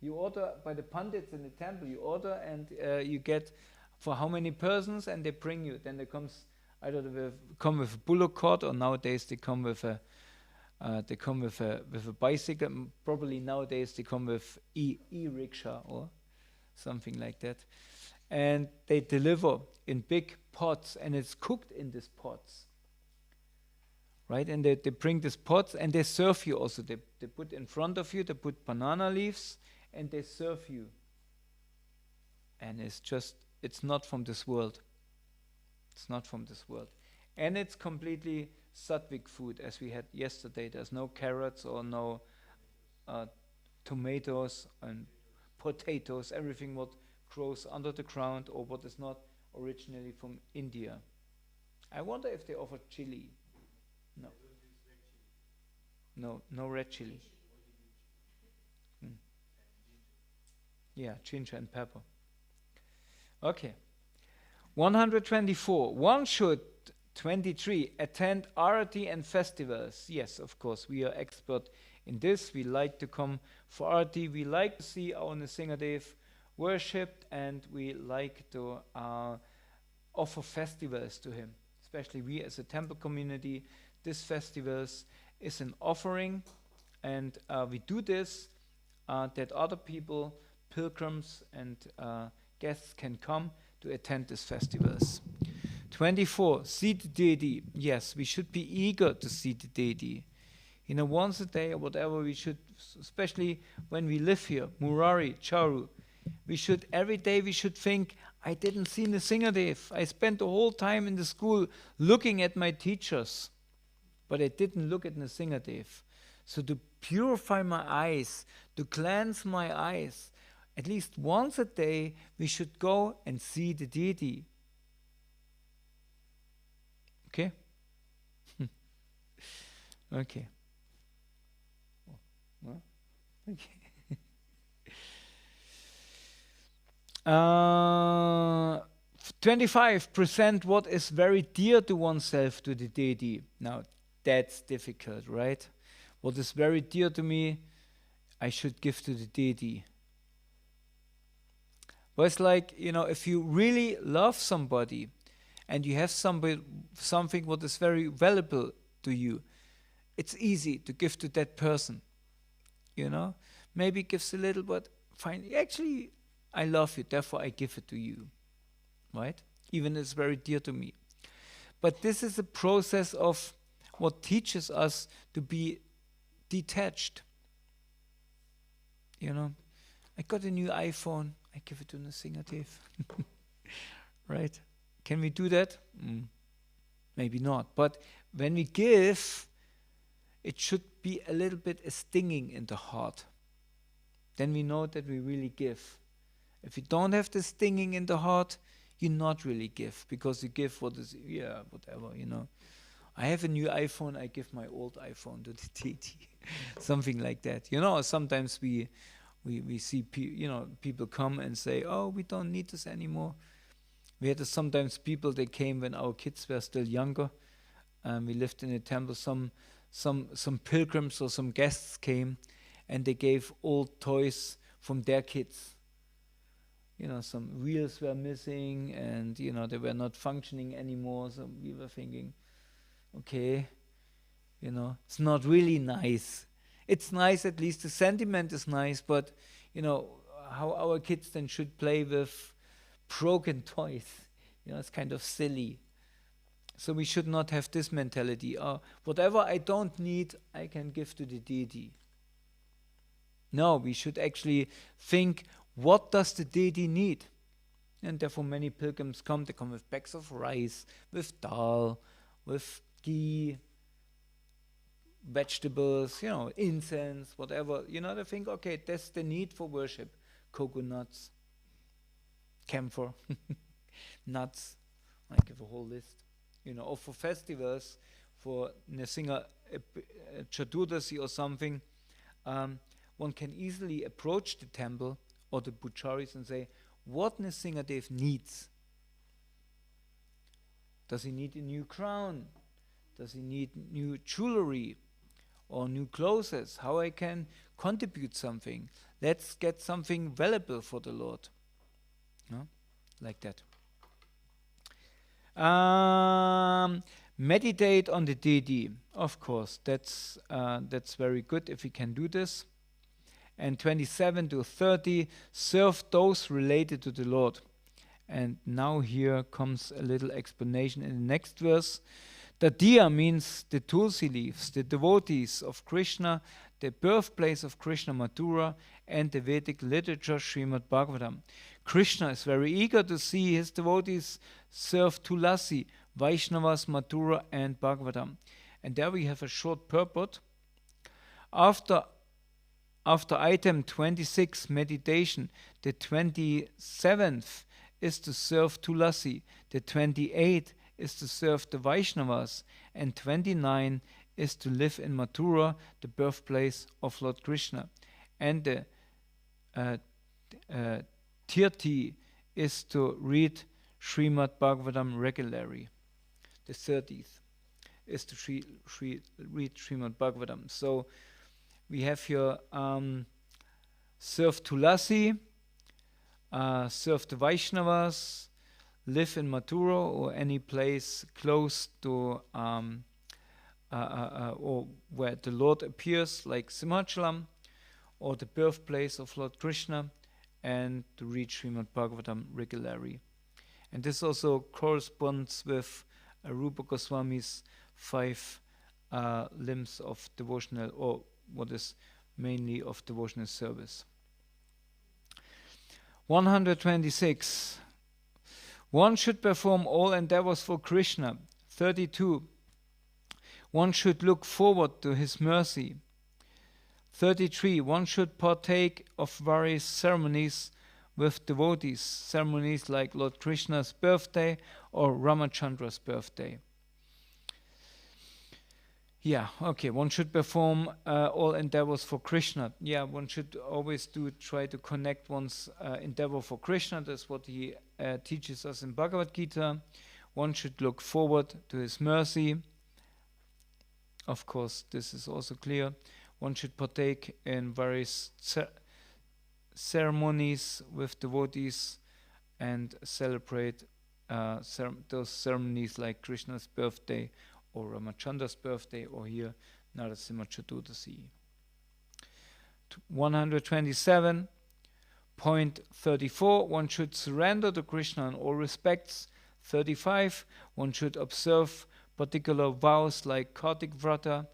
You order by the pandits in the temple, you order and you get for how many persons, and they bring you. Then they either they come with a bullock cart, or nowadays they come with a bicycle. Probably nowadays they come with e-rickshaw or something like that. And they deliver in big pots, and it's cooked in these pots. Right? And they bring these pots, and they serve you also. They put in front of you, they put banana leaves, and they serve you. And it's not from this world. It's not from this world. And it's completely sattvic food, as we had yesterday. There's no carrots or no tomatoes and potatoes, everything what grows under the ground or what is not originally from India. I wonder if they offer chili. No red chili. Yeah, ginger and pepper. Okay. 124. One should 23 attend arati and festivals. Yes, of course, we are expert in this. We like to come for arati. We like to see our Nrsingadev worshipped, and we like to offer festivals to him. Especially we as a temple community, this festivals is an offering, and we do this that other people, pilgrims and guests can come to attend these festivals. 24, see the deity. Yes, we should be eager to see the deity. Once a day or whatever, we should, especially when we live here, Murari, Charu, every day we should think, I didn't see Nrsingadev. I spent the whole time in the school looking at my teachers, but I didn't look at Nrsingadev. So to purify my eyes, to cleanse my eyes, at least once a day, we should go and see the deity. Okay? Okay. Well, okay. 25, present what is very dear to oneself to the deity. Now, that's difficult, right? What is very dear to me, I should give to the deity. But it's like, if you really love somebody and you have something what is very valuable to you, it's easy to give to that person. Maybe gives a little, but fine. Actually, I love you, therefore I give it to you. Right? Even it's very dear to me. But this is a process of what teaches us to be detached. I got a new iPhone, I give it to Nrsingadev. Right? Can we do that? Maybe not. But when we give, it should be a little bit a stinging in the heart. Then we know that we really give. If you don't have the stinging in the heart, you not really give, because you give whatever. I have a new iPhone, I give my old iPhone to the deity. Something like that. Sometimes we see people come and say, oh, we don't need this anymore. We had sometimes people, they came when our kids were still younger. We lived in a temple. Some pilgrims or some guests came, and they gave old toys from their kids. Some wheels were missing, and they were not functioning anymore. So we were thinking, okay, it's not really nice It's nice, at least the sentiment is nice, but how our kids then should play with broken toys. It's kind of silly. So we should not have this mentality. Whatever I don't need, I can give to the deity. No, we should actually think, what does the deity need? And therefore many pilgrims come. They come with bags of rice, with dal, with ghee, vegetables, incense, whatever. They think, okay, that's the need for worship. Coconuts, camphor, nuts. I give a whole list. Or for festivals, for Nrsimha Chaturdasi or something, one can easily approach the temple or the pujaris and say, what Nrsimhadev needs. Does he need a new crown? Does he need new jewelry or new clothes? How I can contribute something? Let's get something valuable for the Lord. Like that. Meditate on the deity. Of course, that's very good if we can do this. And 27 to 30, serve those related to the Lord. And now here comes a little explanation in the next verse. Tadiya means the tulsi leaves, the devotees of Krishna, the birthplace of Krishna Mathura, and the Vedic literature Srimad-Bhagavatam. Krishna is very eager to see his devotees serve Tulasi, Vaishnavas, Mathura, and Bhagavatam. And there we have a short purport. After item 26, meditation, the 27th is to serve Tulasi, the 28th is to serve the Vaishnavas, and 29 is to live in Mathura, the birthplace of Lord Krishna. And the 30 is to read Srimad-Bhagavatam regularly. The 30th is to read Srimad-Bhagavatam. So we have here serve Tulasi, serve the Vaishnavas, live in Mathura or any place close to or where the Lord appears, like Simhachalam, or the birthplace of Lord Krishna, and to read Srimad-Bhagavatam regularly. And this also corresponds with Rupa Goswami's 5 limbs of devotional, or what is mainly of devotional service. 126. One should perform all endeavors for Krishna. 32. One should look forward to his mercy. 33. One should partake of various ceremonies with devotees, ceremonies like Lord Krishna's birthday or Ramachandra's birthday. One should perform all endeavors for Krishna. One should always try to connect one's endeavor for Krishna. That's what he teaches us in Bhagavad Gita. One should look forward to his mercy. Of course, this is also clear. One should partake in various ceremonies with devotees and celebrate those ceremonies like Krishna's birthday or Ramachandra's birthday, or here Narasimha Chaturdasi. 127.34, one should surrender to Krishna in all respects. 35, one should observe particular vows like Kartik Vrata.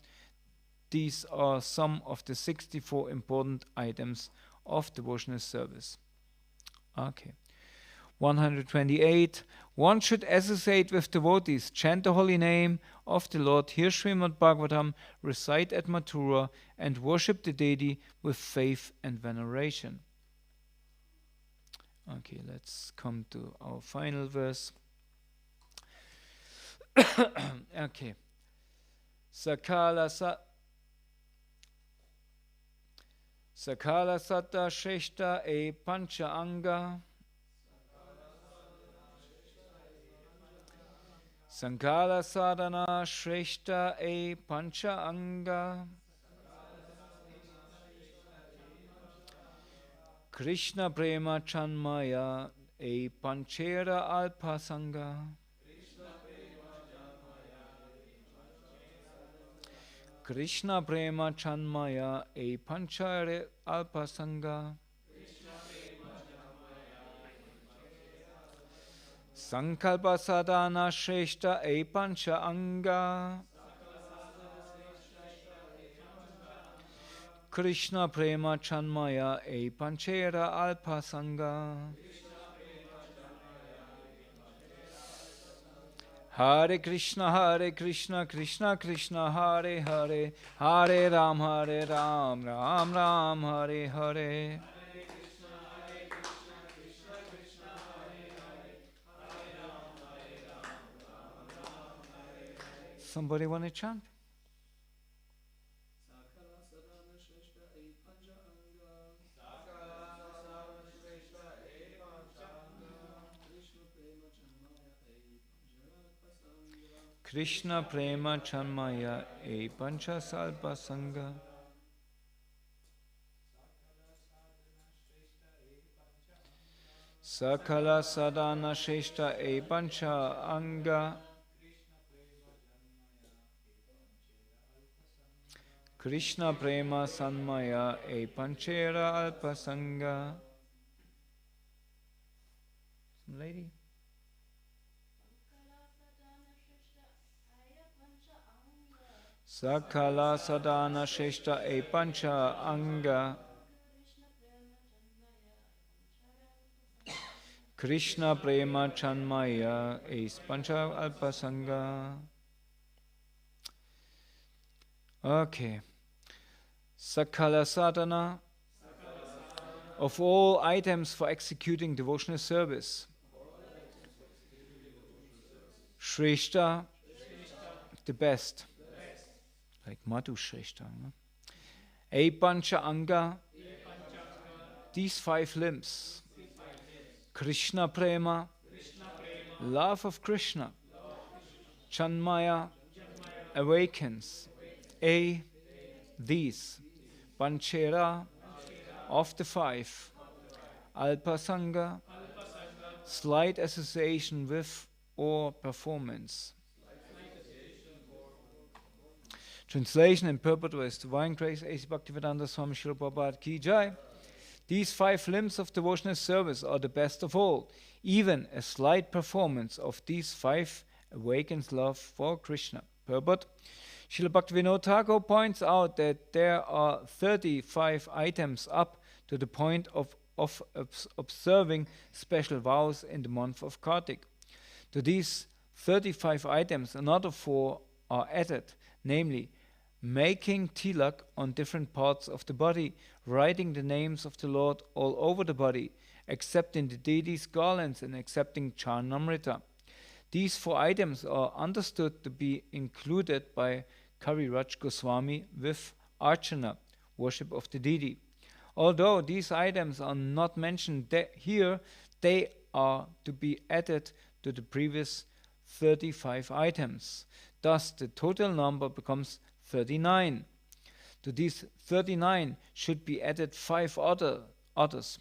These are some of the 64 important items of devotional service. 128. One should associate with devotees, chant the holy name of the Lord, hear Srimad-Bhagavatam, recite at Mathura, and worship the deity with faith and veneration. Let's come to our final verse. Sakala Satta Shreshta e Pancha Anga. Sankala Sadhana Shreshta e Pancha Anga. Krishna Prema Chanmaya e Panchera Alpasanga. Krishna Prema Chanmaya E Panchare Alpasanga Sankalpa Sadhana Shrestha E Pancha Anga Krishna Prema Chanmaya E Panchera Alpasanga Hare Krishna Krishna Krishna Hare Hare Hare Ram Ram Ram Hare Hare Somebody want to chant? Sakala sadhana shrestha e pancha anga. Krishna prema chanmaya e pancha Krishna Prema Chanmaya E Pancha Salpa Sangha sanga. Sakala Sadhana Shrestha E Pancha Anga Krishna Prema Sanmaya E Panchera Alpasanga. Some lady? Sakala Sadhana Shrestha E Pancha Anga Krishna Prema Chanmaya E Pancha Alpasanga. Okay. Sakala Sadhana, of all items for executing devotional service. Shrestha, the best. Like Madhu Shrestha. E Pancha Anga, these 5 limbs. Krishna Prema, love of Krishna. Chanmaya, awakens. These. Panchera, of the 5. Alpasanga, slight association with or performance. Translation and purport with Divine Grace, A.C. Bhaktivedanta Swami Srila Prabhupada Ki Jai. These 5 limbs of devotional service are the best of all. Even a slight performance of these 5 awakens love for Krishna. Purport. Srila Bhaktivinoda Thakur points out that there are 35 items up to the point of observing special vows in the month of Kartik. To these 35 items, another 4 are added, namely, making tilak on different parts of the body, writing the names of the Lord all over the body, accepting the deity's garlands and accepting Charnamrita. These 4 items are understood to be included by Kaviraj Goswami with Archana, worship of the deity. Although these items are not mentioned here, they are to be added to the previous 35 items. Thus, the total number becomes 39. To these 39 should be added 5 others.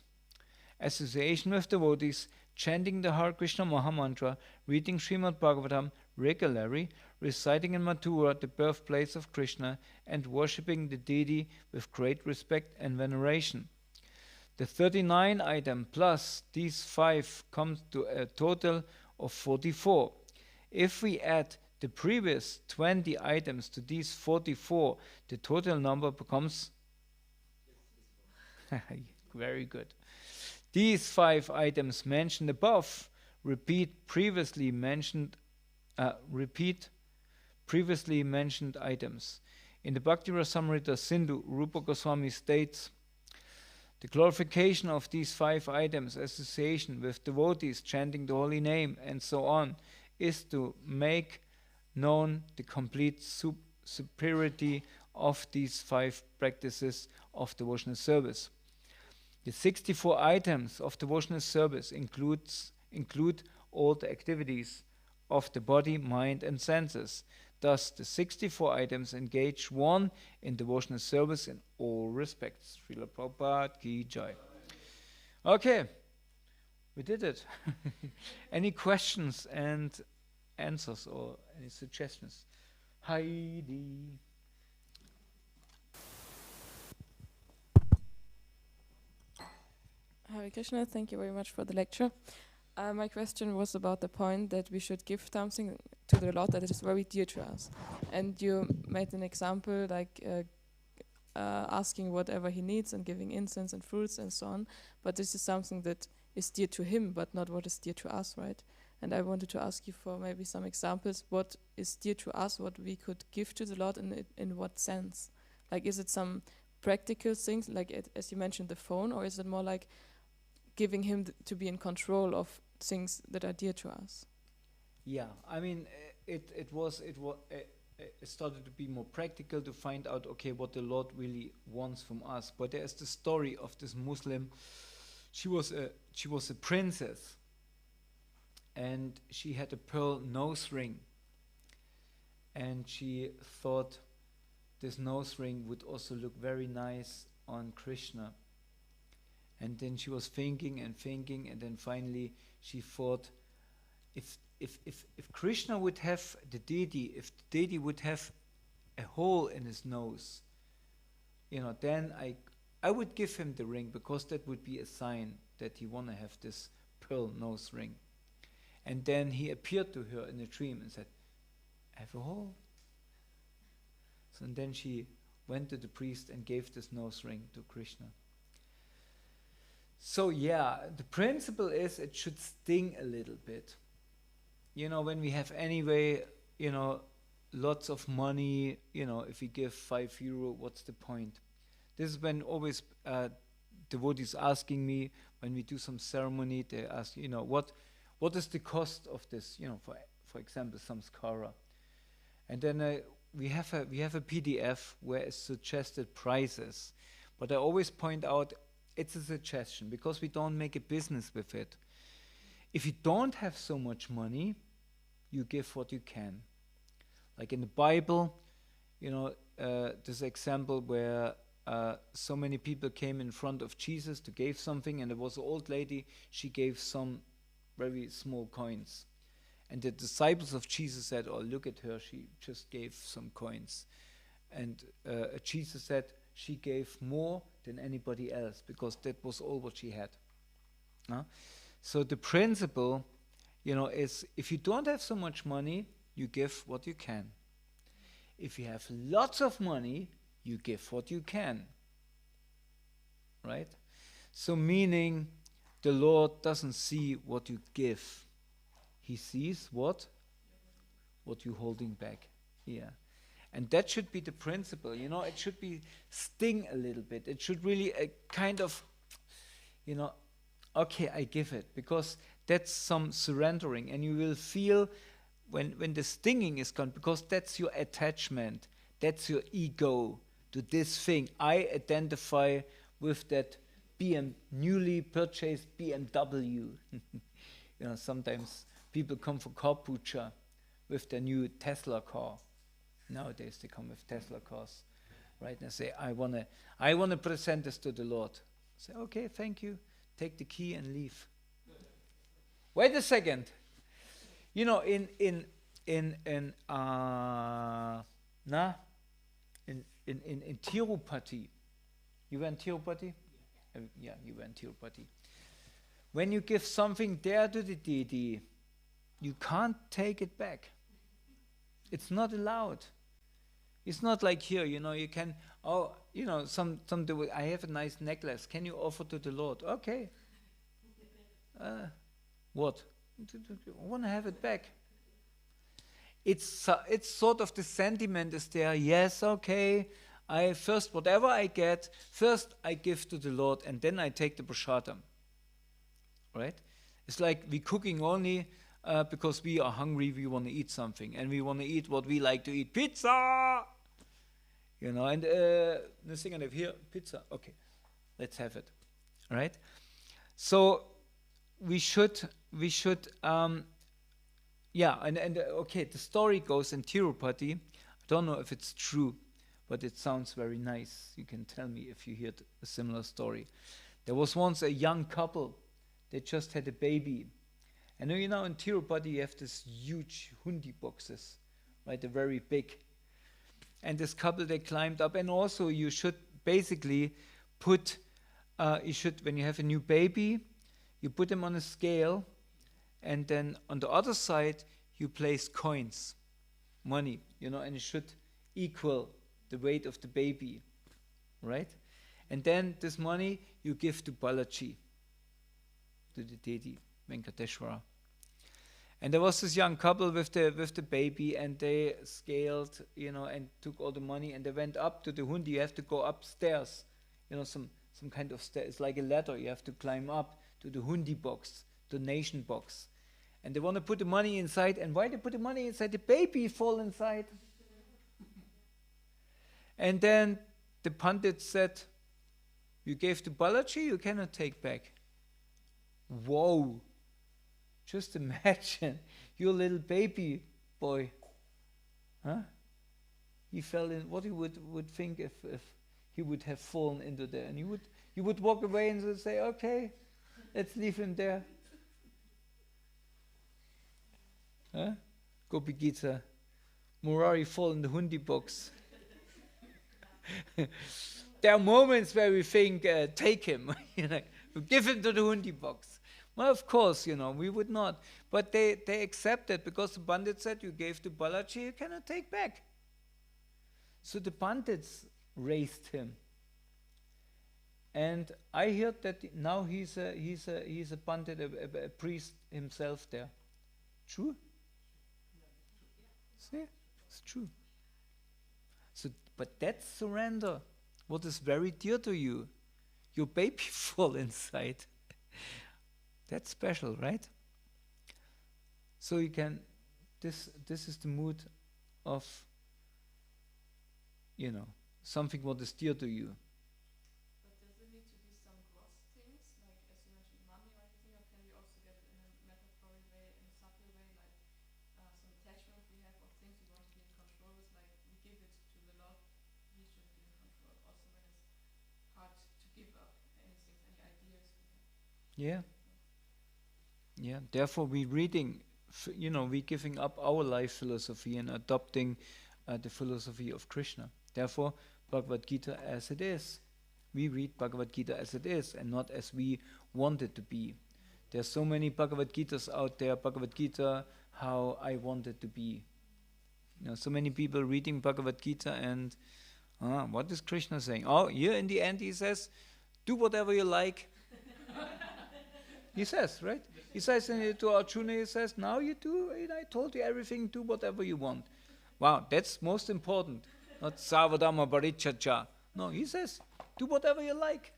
Association with devotees, chanting the Hare Krishna Mahamantra, reading Srimad-Bhagavatam regularly, reciting in Mathura, the birthplace of Krishna, and worshipping the deity with great respect and veneration. The 39 item plus these 5 comes to a total of 44. If we add the previous 20 items to these 44, the total number becomes very good. These 5 items mentioned above repeat previously mentioned items. In the Bhakti Rasamrita Sindhu, Rupa Goswami states, the glorification of these 5 items, association with devotees chanting the holy name, and so on, is to make known the complete superiority of these 5 practices of devotional service. The 64 items of devotional service include all the activities of the body, mind, and senses. Thus, the 64 items engage one in devotional service in all respects. Srila Prabhupada Ki Jai. Okay, we did it. Any questions and answers or any suggestions? Heidi. Hare Krishna, thank you very much for the lecture. My question was about the point that we should give something to the Lord that is very dear to us. And you made an example like asking whatever he needs and giving incense and fruits and so on. But this is something that is dear to him, but not what is dear to us, right? And I wanted to ask you for maybe some examples. What is dear to us, what we could give to the Lord, and in what sense? Like, is it some practical things, like as you mentioned, the phone, or is it more like giving him to be in control of things that are dear to us? Yeah, I mean, it started to be more practical to find out, okay, what the Lord really wants from us. But there's the story of this Muslim. She was a princess, and she had a pearl nose ring, and she thought this nose ring would also look very nice on Krishna. And then she was thinking, and then finally she thought, if Krishna would have the deity, if the deity would have a hole in his nose, then I would give him the ring, because that would be a sign that he want to have this pearl nose ring. And then he appeared to her in a dream and said, I have a hole. So and then she went to the priest and gave this nose ring to Krishna. So yeah, the principle is it should sting a little bit. When we have anyway, lots of money, if we give €5, what's the point? This is when always devotees asking me, when we do some ceremony, they ask, what is the cost of this, for example, samskara. And then we have a PDF where it's suggested prices. But I always point out, it's a suggestion, because we don't make a business with it. If you don't have so much money, you give what you can. Like in the Bible, this example where so many people came in front of Jesus to give something, and there was an old lady, she gave some very small coins. And the disciples of Jesus said, oh, look at her, she just gave some coins. And Jesus said, she gave more than anybody else, because that was all what she had. So the principle, is if you don't have so much money, you give what you can. If you have lots of money, you give what you can. Right? So meaning, the Lord doesn't see what you give. He sees what you're holding back. Yeah. And that should be the principle, it should be sting a little bit. It should really a kind of, okay, I give it, because that's some surrendering. And you will feel when the stinging is gone, because that's your attachment, that's your ego to this thing. I identify with that newly purchased BMW. Sometimes people come for car puja with their new Tesla car. Nowadays they come with Tesla cars, right? And say, I wanna present this to the Lord. Say, okay, thank you. Take the key and leave. Wait a second. In Tirupati. You were in Tirupati? Yeah, you were in Tirupati. When you give something there to the deity, you can't take it back. It's not allowed. It's not like here, you can, some I have a nice necklace. Can you offer to the Lord? Okay. What? I want to have it back. It's sort of the sentiment is there. Yes, okay. Whatever I get, first I give to the Lord, and then I take the prasadam. Right? It's like we cooking only because we are hungry, we want to eat something, and we want to eat what we like to eat, pizza. And nothing I have here, pizza. Okay, let's have it. Right? So we should. Okay, the story goes in Tirupati. I don't know if it's true, but it sounds very nice. You can tell me if you heard a similar story. There was once a young couple. They just had a baby. And in Tirupati you have these huge hundi boxes, right? They're very big. And this couple, they climbed up. And also you should basically put you should, when you have a new baby, you put him on a scale, and then on the other side you place coins, money, and it should equal the weight of the baby, right? And then this money you give to Balaji, to the deity Venkateshwara. And there was this young couple with the baby, and they scaled, and took all the money, and they went up to the hundi. You have to go upstairs, some kind of stair. It's like a ladder. You have to climb up to the hundi box, donation box. And they want to put the money inside. And why they put the money inside? The baby fall inside. And then the Pandit said, you gave to Balaji, you cannot take back. Whoa. Just imagine, your little baby boy. Huh? He fell in, what he would think if he would have fallen into there. And you would walk away and would say, okay, let's leave him there. Huh? Gopi Gita. Murari fall in the hundi box. There are moments where we think, take him, give him to the hundi box. Well, of course, we would not. But they accepted, because the Pandit said, you gave to Balaji, you cannot take back. So the Pandits raised him. And I heard that now he's a Pandit, a priest himself there. True? See? It's true. So, but that's surrender. What is very dear to you. Your baby fall inside. That's special, right? So you can, this is the mood of, something what is dear to you. But does it need to be some gross things, like as you mentioned, money or anything, or can we also get it in a metaphorical way, in a subtle way, like some attachment we have of things we want to be in control with, like we give it to the Lord, we should be in control, also when it's hard to give up anything, any ideas we have. Yeah. Yeah, therefore we reading, we giving up our life philosophy and adopting the philosophy of Krishna. Therefore, Bhagavad Gita as it is. We read Bhagavad Gita as it is and not as we want it to be. There's so many Bhagavad Gitas out there, Bhagavad Gita, how I want it to be. So many people reading Bhagavad Gita and, what is Krishna saying? Oh, here in the end he says, do whatever you like. He says, right? He says to Arjuna, he says, now you do, I told you everything, do whatever you want. Wow, that's most important. Not savadama parichacha. No, he says, do whatever you like.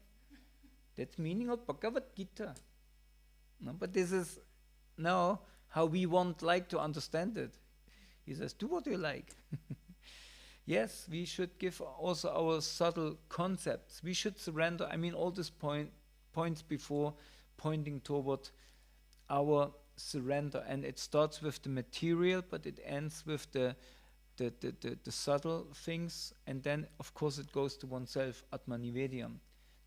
That's meaning of Bhagavad Gita. No, but this is now how we like to understand it. He says, do what you like. Yes, we should give also our subtle concepts. We should surrender. All these points before pointing toward our surrender, and it starts with the material, but it ends with the subtle things, and then of course it goes to oneself, atmanivedyam,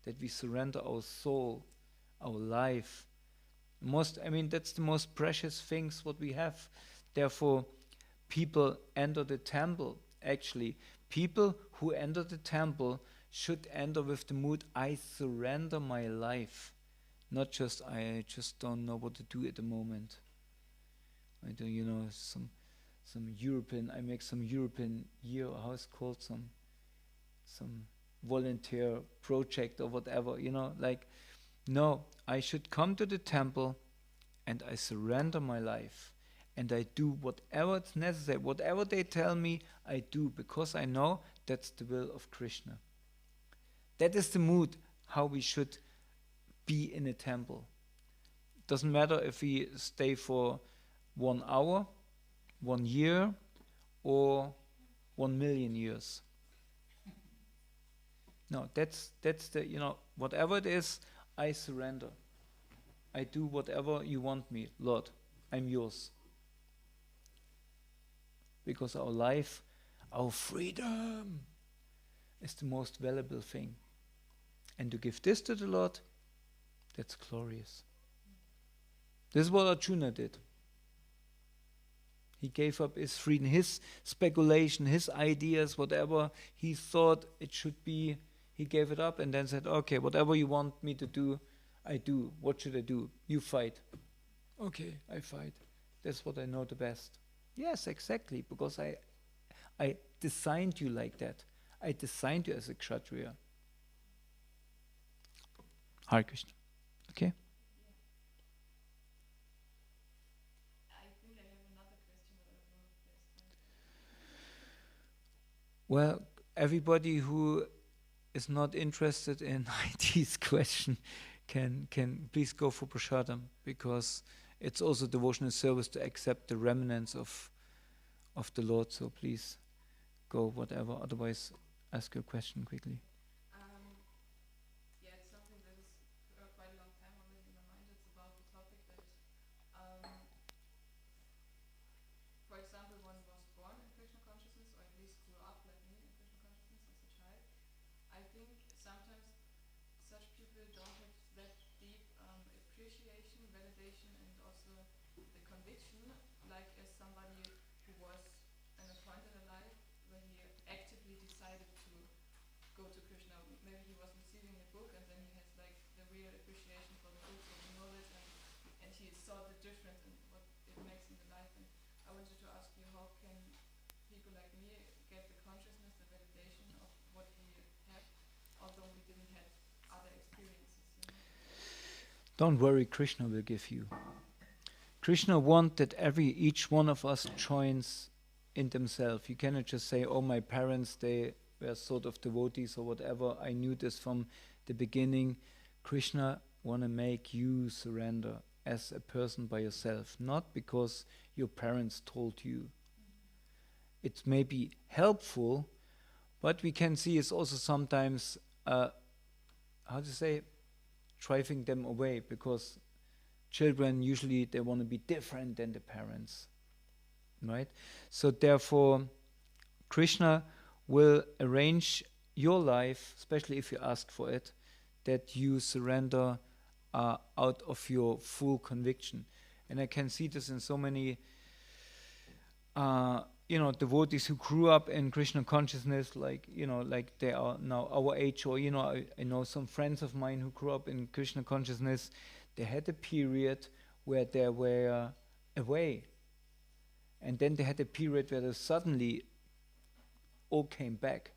that we surrender our soul, our life. That's the most precious things what we have. Therefore, people enter the temple. Actually, people who enter the temple should enter with the mood, I surrender my life. Not just, I just don't know what to do at the moment. I do, some European, I make some European year, how it's called, some volunteer project or whatever, no, I should come to the temple and I surrender my life and I do whatever it's necessary, whatever they tell me, I do, because I know that's the will of Krishna. That is the mood, how we should be in a temple. Doesn't matter if we stay for 1 hour, 1 year, or 1 million years. No, that's the, whatever it is, I surrender. I do whatever you want me, Lord. I'm yours. Because our life, our freedom is the most valuable thing. And to give this to the Lord, that's glorious. This is what Arjuna did. He gave up his freedom, his speculation, his ideas, whatever he thought it should be. He gave it up and then said, okay, whatever you want me to do, I do. What should I do? You fight. Okay, I fight. That's what I know the best. Yes, exactly, because I designed you like that. I designed you as a Kshatriya. Hare Krishna. Okay? I think I have another question, but I don't know if there's time. Well, everybody who is not interested in IT's question can please go for Prasadam, because it's also devotional service to accept the remnants of the Lord. So please go whatever. Otherwise, ask your question quickly. Yeah, it's something that is quite a long time already in my mind. It's about the topic that, for example, one was born in Krishna consciousness, or at least grew up like me in Krishna consciousness as a child. I think sometimes such people don't have that deep appreciation, validation, and also the conviction, like as somebody who was at a point in their life where he actively decided to go to Krishna. Maybe he was receiving a book and then he has like the real appreciation for the book, so he knows it, and he saw the difference in what it makes in the life. And I wanted to ask you, how can people like me get the consciousness, the validation of what we have, although we didn't have other experiences, you know? Don't worry, Krishna will give you. Krishna wants that each one of us joins in themselves. You cannot just say, oh, my parents, they were sort of devotees or whatever. I knew this from the beginning. Krishna want to make you surrender as a person by yourself, not because your parents told you. It may be helpful, but we can see it's also sometimes, driving them away, because children usually they want to be different than the parents, right? So therefore, Krishna will arrange your life, especially if you ask for it, that you surrender out of your full conviction. And I can see this in so many, devotees who grew up in Krishna consciousness, like they are now our age, or I know some friends of mine who grew up in Krishna consciousness. They had a period where they were away, and then they had a period where they suddenly all came back,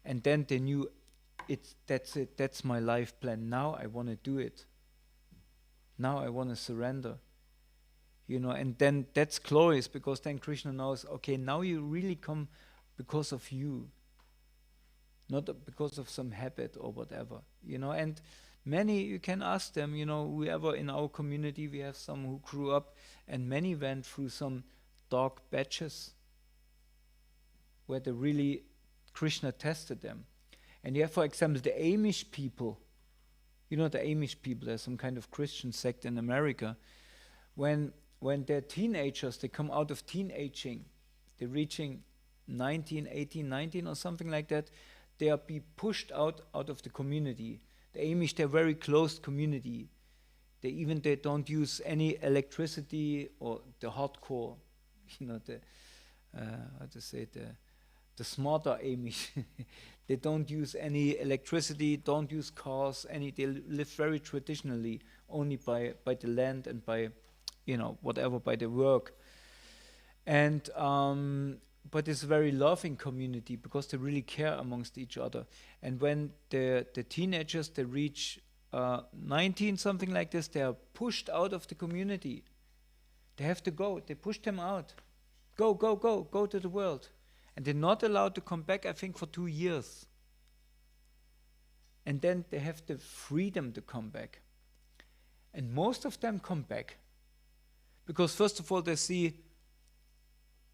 and then they knew that's it, that's my life plan. Now I want to do it. Now I want to surrender. And then that's glorious, because then Krishna knows, okay, now you really come because of you, not because of some habit or whatever, and many, you can ask them, whoever in our community, we have some who grew up, and many went through some dark patches where the really Krishna tested them. And you have, for example, the Amish people. The Amish people, there's some kind of Christian sect in America. When they're teenagers, they come out of teenaging, they're reaching 19, 18, 19 or something like that, they are be pushed out of the community. The Amish, they're a very closed community. They don't use any electricity, or the hardcore, the smarter Amish. They don't use any electricity, don't use cars, they live very traditionally, only by the land and by, whatever, by the work. And but it's a very loving community, because they really care amongst each other. And when the teenagers, they reach 19, something like this, they are pushed out of the community. They have to go. They push them out. Go to the world. And they're not allowed to come back, I think, for 2 years. And then they have the freedom to come back. And most of them come back, because first of all, they see,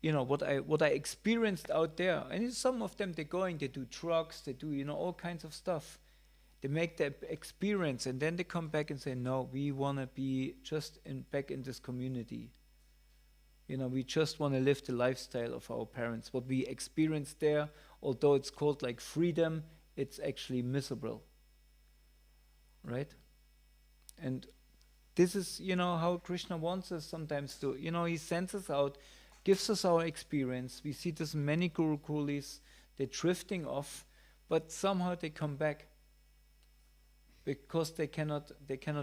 what I experienced out there. And some of them, they do drugs, they do, all kinds of stuff. They make the experience, and then they come back and say, no, we want to be just back in this community. We just want to live the lifestyle of our parents. What we experienced there, although it's called like freedom, it's actually miserable. Right? And this is, how Krishna wants us sometimes to, he sends us out, gives us our experience. We see this in many Gurukulis, they're drifting off, but somehow they come back because they cannot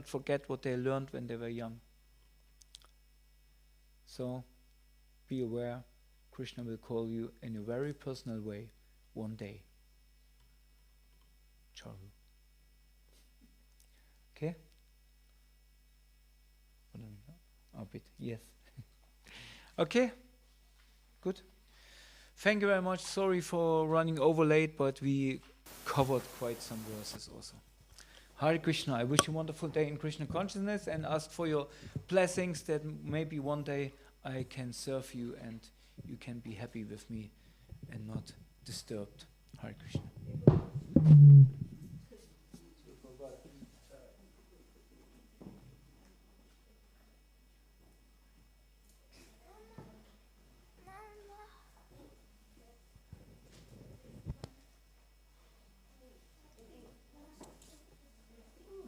forget what they learned when they were young. So be aware, Krishna will call you in a very personal way one day. Charu. Okay? A bit, yes. Okay, good. Thank you very much. Sorry for running over late, but we covered quite some verses also. Hare Krishna. I wish you a wonderful day in Krishna consciousness and ask for your blessings that maybe one day I can serve you and you can be happy with me and not disturbed. Hare Krishna.